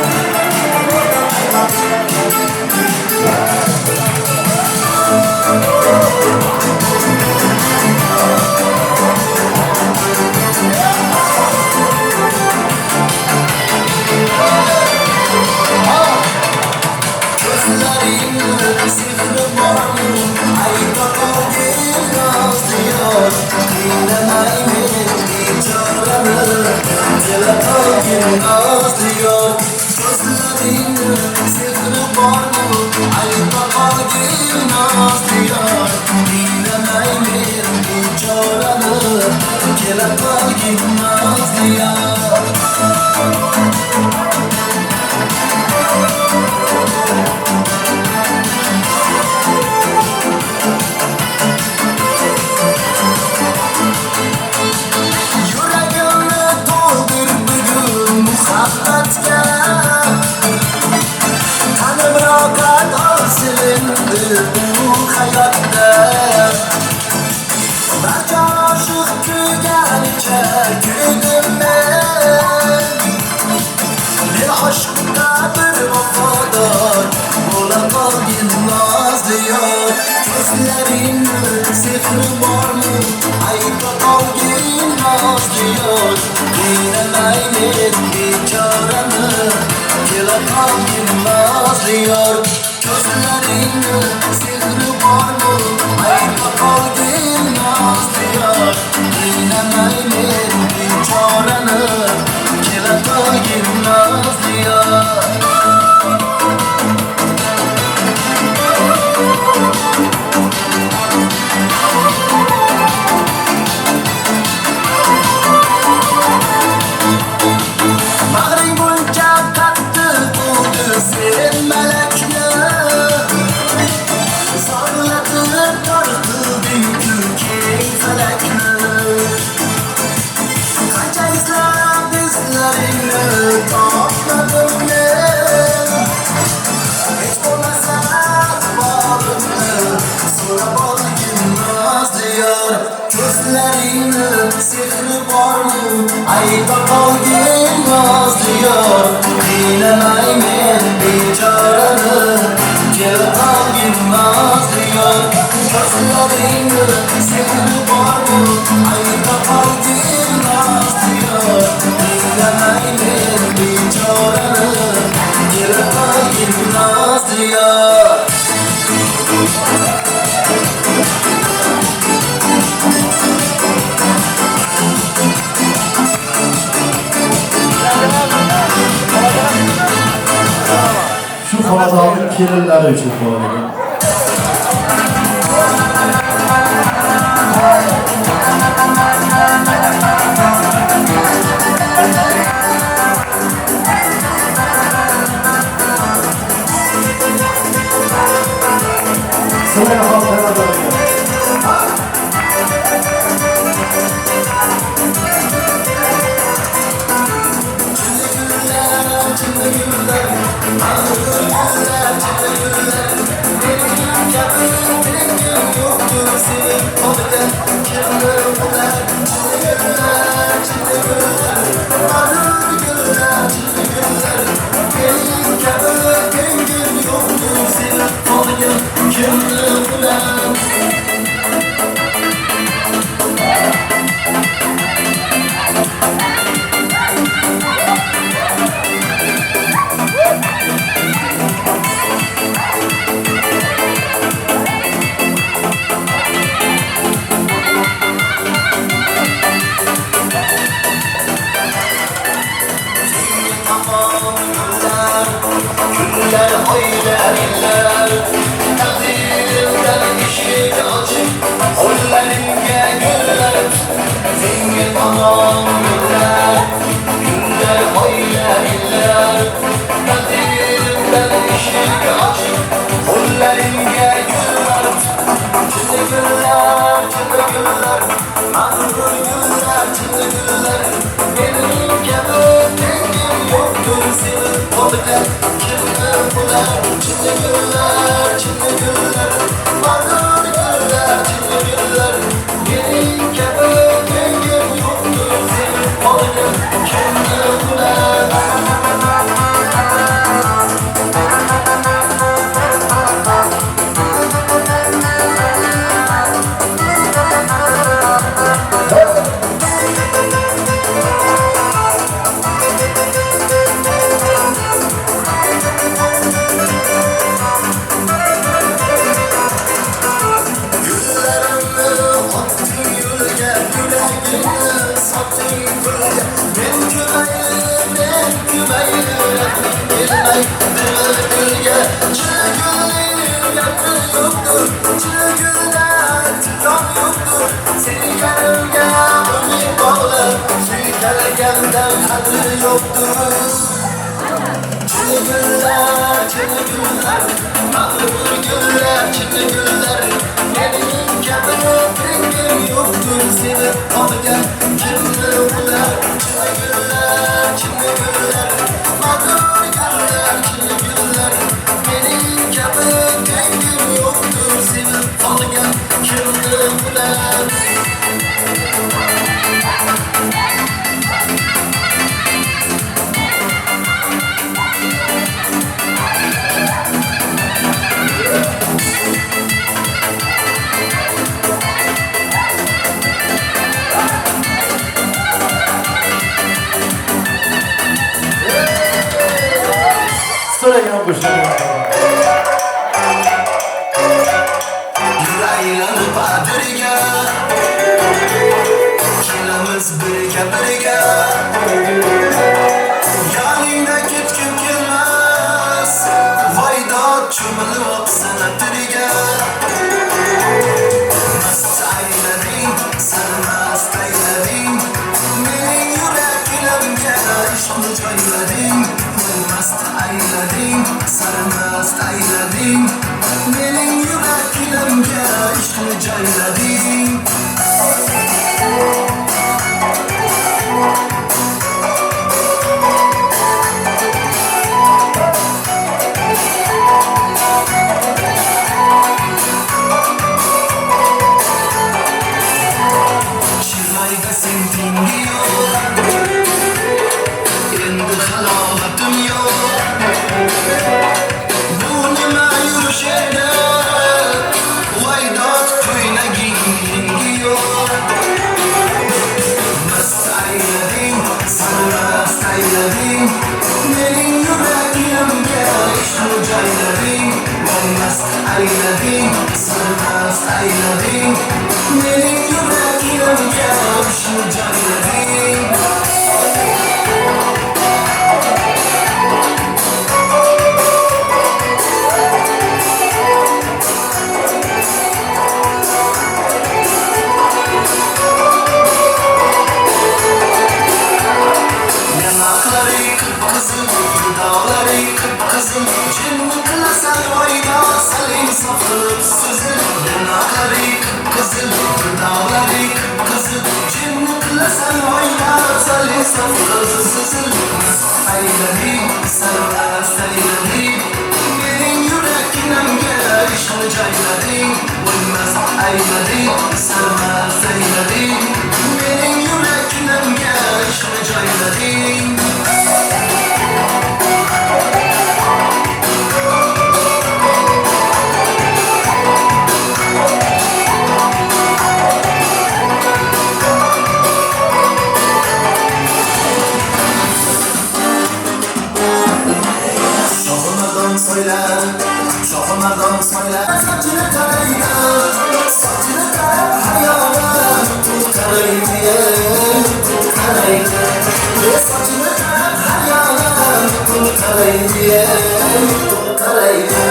Xonadonning kelinlari uchun qo'yilgan. Sizlarga xonadonlarga Güller oylar iller, takdirden son yoktur. Seni yanımda ömür bağlar. Sürüklerken kadri yoktur. Çini güller, çini güller, mağrur güller, çini güller. Benim kendime rengim yoktur. Seni alırken kimdir bunlar? Çini güller, çini güller, mağrur güller, çini güller. Benim kendime rengim yoktur. Seni alırken kimdir bunlar? So'ragan qo'shiq. Yuraylanib birga, kelamiz birga birga. Yoningda ketgim kelmas, voydod cho'milib sanatirga. Mast aylading, sarmast aylading, mening yuragimga ishqni joylading. Mast aylading, sarmast aylading, mening yuragimga ishqni joylading. Chiroyda sen tengi yo'q, endi halovatim yo'q. Bu nima yurish edi, voydod ko'ylaging yengi yo'q. Mast aylading, sarmast aylading, mening yuragimga ishqni joylading. Mast aylading, sarmast aylading, mening yuragimga ishqni joylading. Yanaqlari qip-qizil, dudolari qip-qizil, jinni qilasan voydo saling soqilib sizil. Yanaqlari qip-qizil, dudolari qip-qizil, jinni qilasan voydo saling soqilib sizil. Mast aylading, sarmast aylading, mening yuragimga ishqni joylading. Mast aylading, sarmast aylading, mening yuragimga ishqni joylading. Shohimardon so'ylar, shohimardon so'ylar. Sochini qaraydi, sochini qarab hayolan qaraydi, qaraydi. Sochini qarab hayolan qaraydi, qaraydi.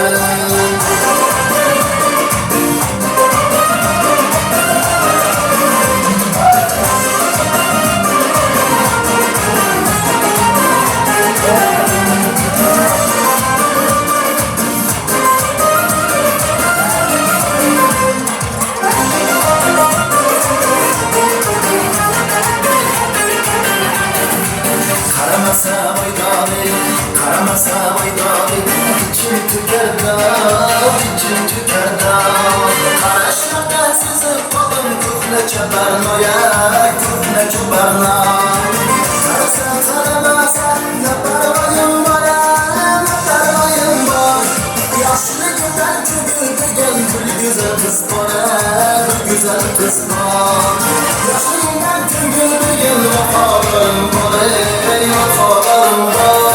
Karamasa voydodi, karamasa voydodi, ichim tükerdi, ichim tükerdi. Qarashlarda sezib qoldim ko'hnacha barnoyak, ko'hnacha barnoyak. Qarasa qaramasa, na parvoyim bor, na parvoyim bor. Yoshligimdan tugilgan bir go'zal qiz bor, bir go'zal qiz bor. Yoshligimdan tugilgan vafolarim bor, vafolarim bor.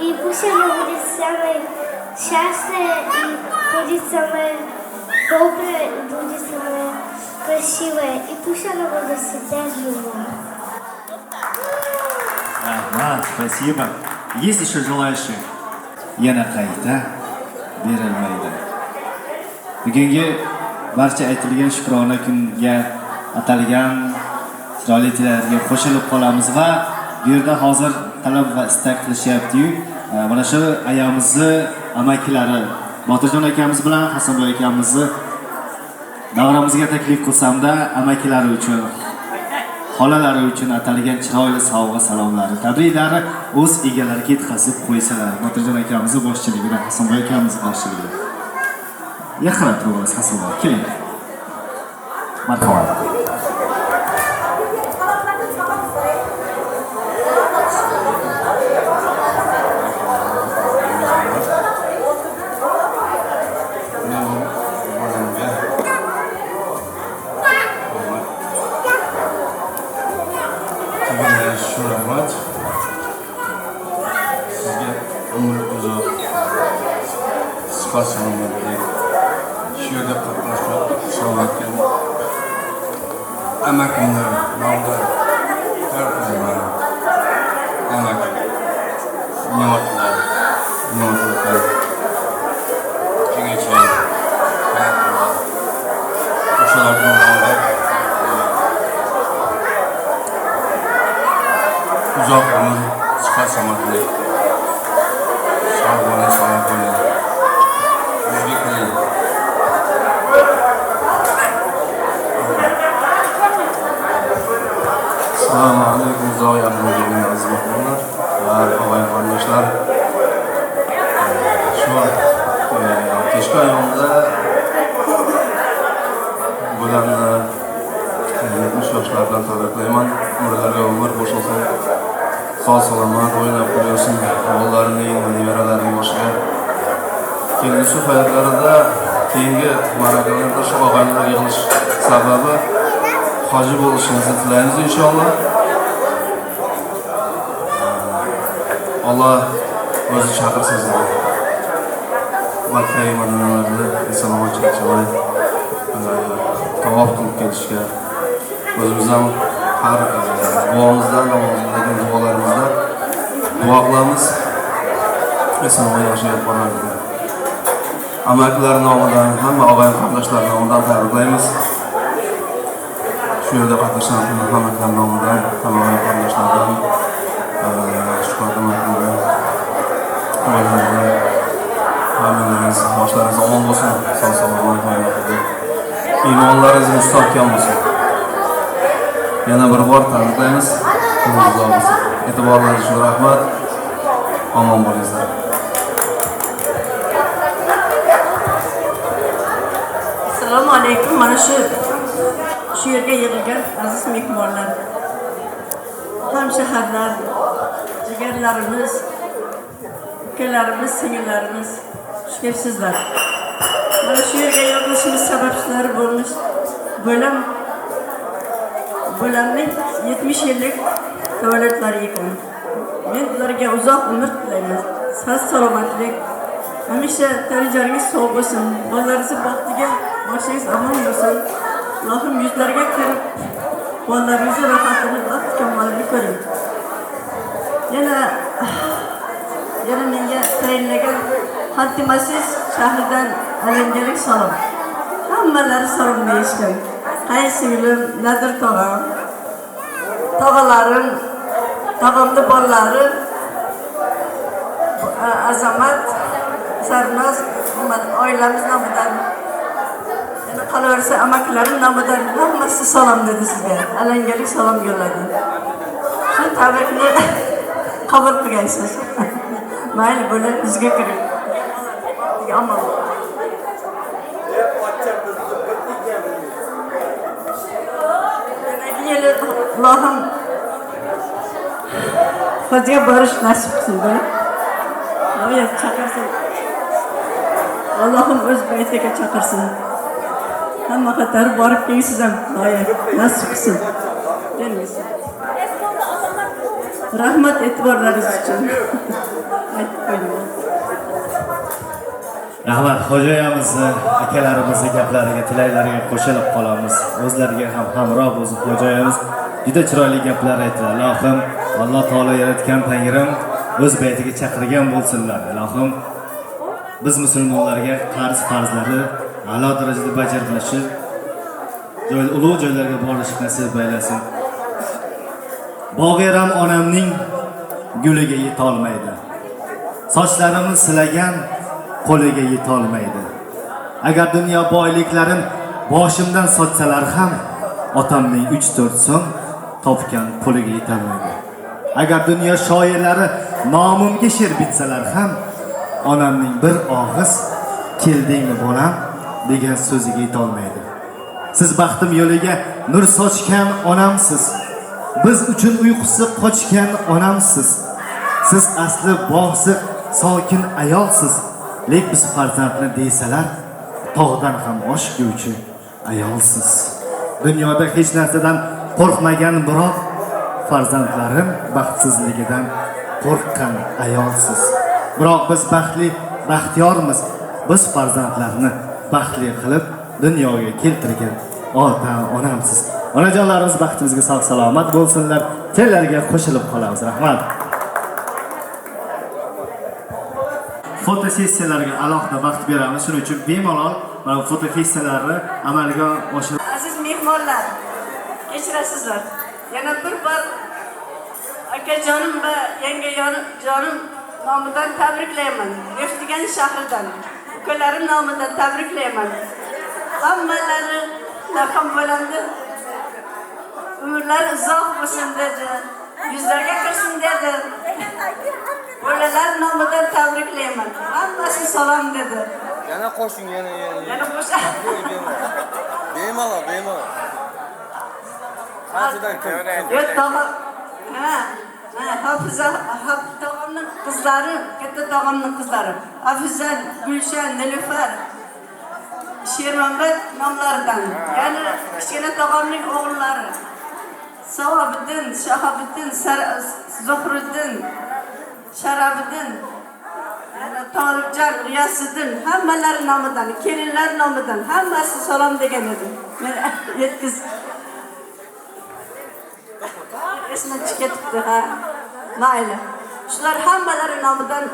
И пусть оно будет самое счастливое, и будет самое доброе, и будет самое красивое, и пусть оно будет всегда живое. Ага, спасибо. Есть еще желающие? Yana qayta berilmaydi. Bugungi barcha aytilgan shukrona kunga atalgan chiroyli tillarga qo'shilib qolamiz va bu yerda hozir talab va istak qilishyapti-yu, mana shu ayamizni amakilari Botirjon akamiz bilan Hasanboy akamizni davramizga taklif qilsamda, amakilari uchun, xolalari uchun atalgan chiroyli sovg'a salomlari, tabriklari o'z egalariga yetkazib qo'ysalar. Botirjon akamiz boshchiligida, Hasanboy akamiz boshchiligida. Yaqinroq turamiz Hasanboy, keling. Marhamat. Amakimni nomida tarqazaman. Amak ne'matlar jigacha o'shalarni nomida uzoq umr sihat salomatlik sog' bo'ling, salomat bo'ling. Bizga qiling. Assalomu alaykum, zo'y ahmoqlarning aziz mehmonlar va og'ay qarindoshlar. Shu kechki ayomda bularni 70 yoshlardan tabriklayman. Umrlarga umr qo'shilsin. Sog' salomat o'ynab qo'ysin. O'g'illarining va nevaralarining boshiga kelgusi hayotlarida keyingi marakalarda shu og'aynilar yig'ilish sababi hoji bo'lishimizni tilaymiz inshaalloh. Allah o'zi chaqirsa sizlarni. Makka madinalarida eson-omon chiroy tavof qilib kelishga o'zimiz ham har duomizda, namozimizdagi duolarimizda duo qilamiz. Eson-omon yashab boramiz. Amaklar nomidan, hamma og'ayni qarindoshlar nomidan tabriklaymiz. Shu yerda qatnashgan hammalar nomidan, hamma og'ayni qarindoshlardan shuhrat amaklardan, oilalardan, hammangiz boshlaringiz omon bo'lsin, sog'-salomat hayotda. Iymonlaringiz mustahkam bo'lsin. Yana bir bor tabriklaymiz. E'tiborlaringiz uchun rahmat. Omon bo'linglar. Assalomu alaykum. Mana shu yerga yig'ilgan aziz mehmonlar, hamshaharlar, jigarlarimiz, ukalarimiz, singillarimiz, xush kelibsizlar. Mana shu yerga yig'ilishimiz sababchilari bo'lmish bo'lamning 70 yillik tavalludlari ekan. Men ularga uzoq umr tilayman. Sog' salomatlik, hamisha tanijoringiz sog' bo'lsin, bolalaringiz baxtiga boshingiz omon bo'lsin. Allohim yuzlariga kirib, bolalaringizni rohatini, baxt kamolini ko'ring. Yana menga tayinlagan Xantimasiz shahridan alanjalik salom. Hammalari salom deyishgan. Qaysinglim, Nadir tog'am, tog'alarim, tog'amni bolalari, Azamat, Sarnoz, oilamiz nomidan, yana qolaversa amaklarim nomidan hammasi salom dedi sizga. Alanjalik salom yo'lladi. Shu tabrikni qabul qilgansiz. Mayli bo'lib bizga kiring. Omon. Allohim hajga borish nasib qilsin. Voy chaqirsin. Allohim o'z baytiga chaqirsin. Hamma qator borib kelsiz ham voy nasib qilsin. Kelingsiz. Rahmat e'tiborlaringiz uchun. Aytib qo'ying. Rahmat xo'jayamizni, akalarimizni gaplariga, tilaklariga qo'shilib qolamiz. O'zlariga ham hamroh bo'lib xo'jayamiz juda chiroyli gaplar aytdilar. Ilohim, Alloh taolo yaratgan Tangrim o'z baytiga chaqirgan bo'lsinlar. Ilohim, biz musulmonlarga farzlari a'lo darajada bajarilishi, ulug' joylarga borish nasib aylasin. Bog'eram onamning guliga yetolmaydi. Sochlarimni silagan qo'liga yetolmaydi. Agar dunyo boyliklarin boshimdan sochsalar ham otamning 3-4 so'm topgan puliga yetolmaydi. Agar dunyo shoirlari nomimga she'r bitsalar ham onamning bir og'iz keldingmi bolam degan so'ziga yetolmaydi. Siz baxtim yo'liga nur sochgan onamsiz. Biz uchun uyqusi qochgan onamsiz. Siz asli bog'siz, sokin ayolsiz. Lek biz farzandni deysalar, tog'dan ham oshguvchi ayolsiz. Dunyoda hech narsadan qo'rqmagan biroq farzandlarim baxtsizligidan qo'rqqan ayolsiz. Biroq biz baxtli, baxtiyormiz. Biz farzandlarni baxtli qilib dunyoga keltirgan ota-onamsiz. Onajonlarimiz baxtimizga sog' salomat bo'lsinlar. Tellarga qo'shilib qolamiz. Rahmat. Fotosessiyalarga alohida vaqt beramiz. Shuning uchun bemalol mana fotosessiyalarni amalga oshirib. Aziz mehmonlar, kechirasizlar. Yana bir bor akajonim va yangajonim nomidan tabriklayman. Neftigan shahridan, ukalarim nomidan tabriklayman. Hammalari laqam bo'landi. Umrlar uzoq bo'lsin dedi. Yuzlarga kirsin dedi. Bolalar nomidan tabriklayman. Hammasi salom dedi. Yana qo'shing, yana. Yana qo'shing. Bemalol. Qanchadan kim? Yo'q, tog'am. Hafiza tog'amning qizlari, katta tog'amning qizlari. Hafiza, Gulshan, Nilufar. Shermanbek nomlaridan, ya'ni kichkina tog'amning o'g'illari Savobiddin, Shahobiddin, Zuhriddin, Sharafiddin, Tolibjon, G'iyosiddin hammalari nomidan, kelinlar nomidan hammasi salom degan edim. Men yetkiz esdan chiqibdi, ha. Mayli. Shular hammalari nomidan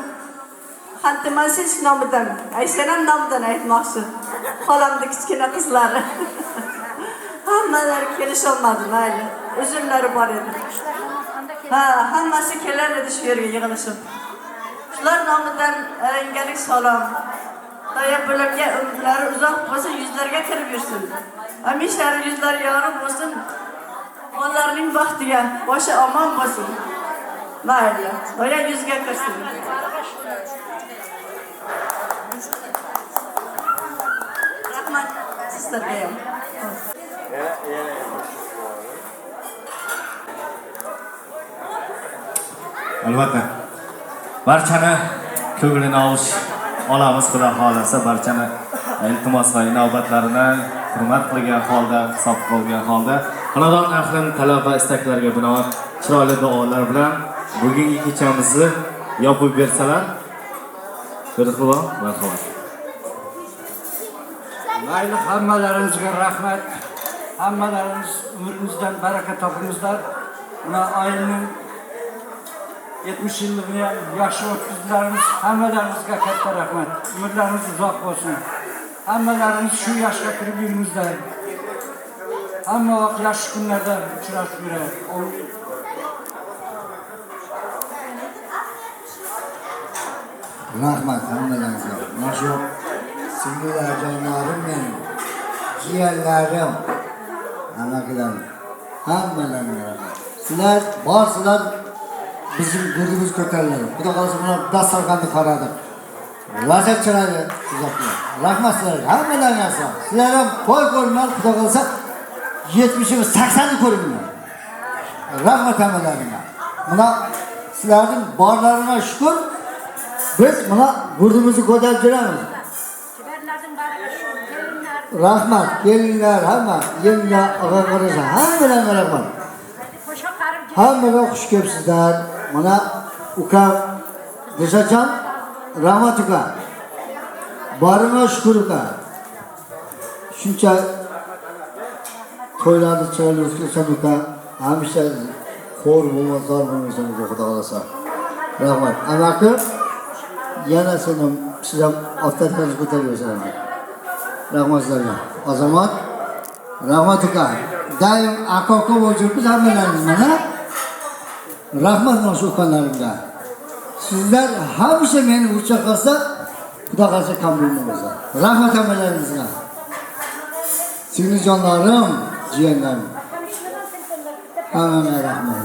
Xantimasiz nomidan, Aysanam nomidan aytmoqchi. Xolamning kichkina qizlari. Hammalari kelisholmadi, mayli. Uzunlari bor edi. Ha, hammasi kelar edi shu yerga yig'ilishib. Shular nomidan engalik salom. Xudoya bularga umrlari uzoq bo'lsin, yuzlarga kirib yursin. Hamisha yuzlari yorug' bo'lsin. Onlarning baxtiga, boshi omon bo'lsin. Mayli. Xudoya yuzga kirsin. Rahmat sizlarga ham. Albatta. Barchani ko'nglini olish olamiz, xudo xolasa, barchani iltimos va inobatlarini hurmat qilgan holda, hisob qilgan holda, xonadon ahlining talab va istaklariga binoan chiroyli duolar bilan bugungi kechamizni yopib bersalar, Berxuvo, marhamat. Mayli, hammalaringizga rahmat. Hammalarimiz umrimizdan baraka topingizlar. Mana oyning 70 yilligini yaxshi o'tkazdilarimiz. Hammalaringizga katta rahmat. Umrlarimiz uzoq bo'lsin. Hammalarimiz shu yoshga kirib yuringizlar. Hamma vaqt yaxshi kunlarda uchrashib yuraylik. Rahmat hammalarga. Mana shu singillar jonlarim mening, jiyanlarim, amakilarim, hammalarga rahmat. Sizlar borsizlar, bizim gurimiz ko'tariladi. Xudo xolasa mana dasturxonni qaradik. Lazzat chiroyli sizlarga. Rahmat sizlarga, hammalarga rahmat. Sizlar ham qo'y ko'ringlar, xudo xolasa 70 80 ko'ringlar. Rahmat hammalarga. Mana sizlarning borlarına shukr. Biz mana gurimizni ko'tarib yuramiz. Rahmat, kelinlar, hamma, yenga, og'a-qarasa, hammalarga rahmat. Hammaga xush kelibsizlar. Mana ukam Dilshodjon, rahmat uka. Borima shukr uka. Shuncha to'ylarni chiroyli o'tkazsan uka. Hamisha xo'r bo'lmaslar bo'lmasan xudo xolasa. Rahmat. Amaki yana senim siz ham oftatlarni ko'tarib rahmat sizlarga. Azamat, rahmat uka. Doim aka-uka bo'lib yuribsiz hammalaringiz mana. Rahmat mana shu ukanlarimga. Sizlar hamisha meni ucha qilsa, xudo xolasa kam bo'lmaysiz. Rahmat hammalaringizga. Sizning jonlarim, jiyanlarim. Hammaga rahmat.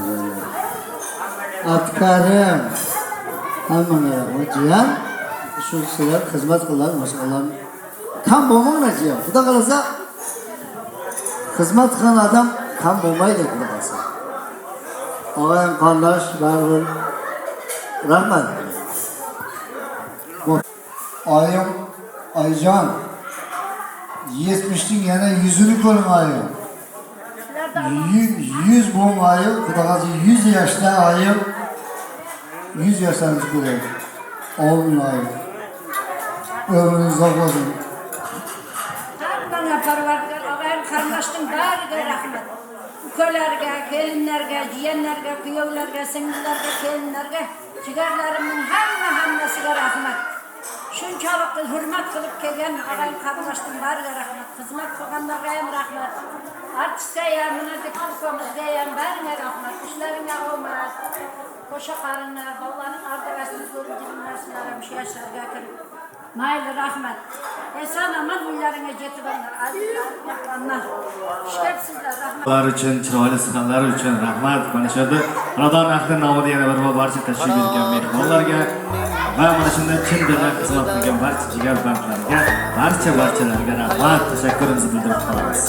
Atkarim. Hammaga rahmat jiyan. Shu sizlar xizmat qildilar, maşallah. Kam bo'lmanglar jiyan. Xudo xolasa xizmat qilgan odam kam bo'lmaydi, xudo xolasa. Og'ayim qardosh, baribir rahmat. Oyim, Oyjon 70ning yana 100'ünü ko'ring oyim. 100 bo'lmaydi, xudo xolasa 100 yoshda oyim 100 yoshlarni ko'ring. Omin oyim. Ömrünüz uzoq bo'lsin. Bana parvardigar og'ayim qarindoshning bariga rahmat. Ukalarga, kelinlarga, jiyanlarga, kuyovlarga, singillarga, kelinlarga, jigarlarimning hammasiga rahmat. Shunchalik hurmat qilib kelgan og'ayim qarindoshning bariga rahmat. Xizmat qilganlarga ham rahmat. Artistga ham, mana deputatimizga ham bariga rahmat. Ishlaringga omad. Qo'sha qarinlar, bolalarning ardavasini ko'rib narsalar ham shu yoshlarga kirib. Mayli rahmat. Eson omon uylaringga yetib olinglar. Shukrsizlar, rahmat. Ular uchun, chiroyli sihatlar uchun rahmat. Mana shu yerda xonadon ahli nomidan yana bir barcha tashrif etgan mehmonlarga va mana shunday chin dildan xizmat qilgan barcha jigar bandlarga, barchalarga rahmat, tashakkurimizni bildirib qolamiz.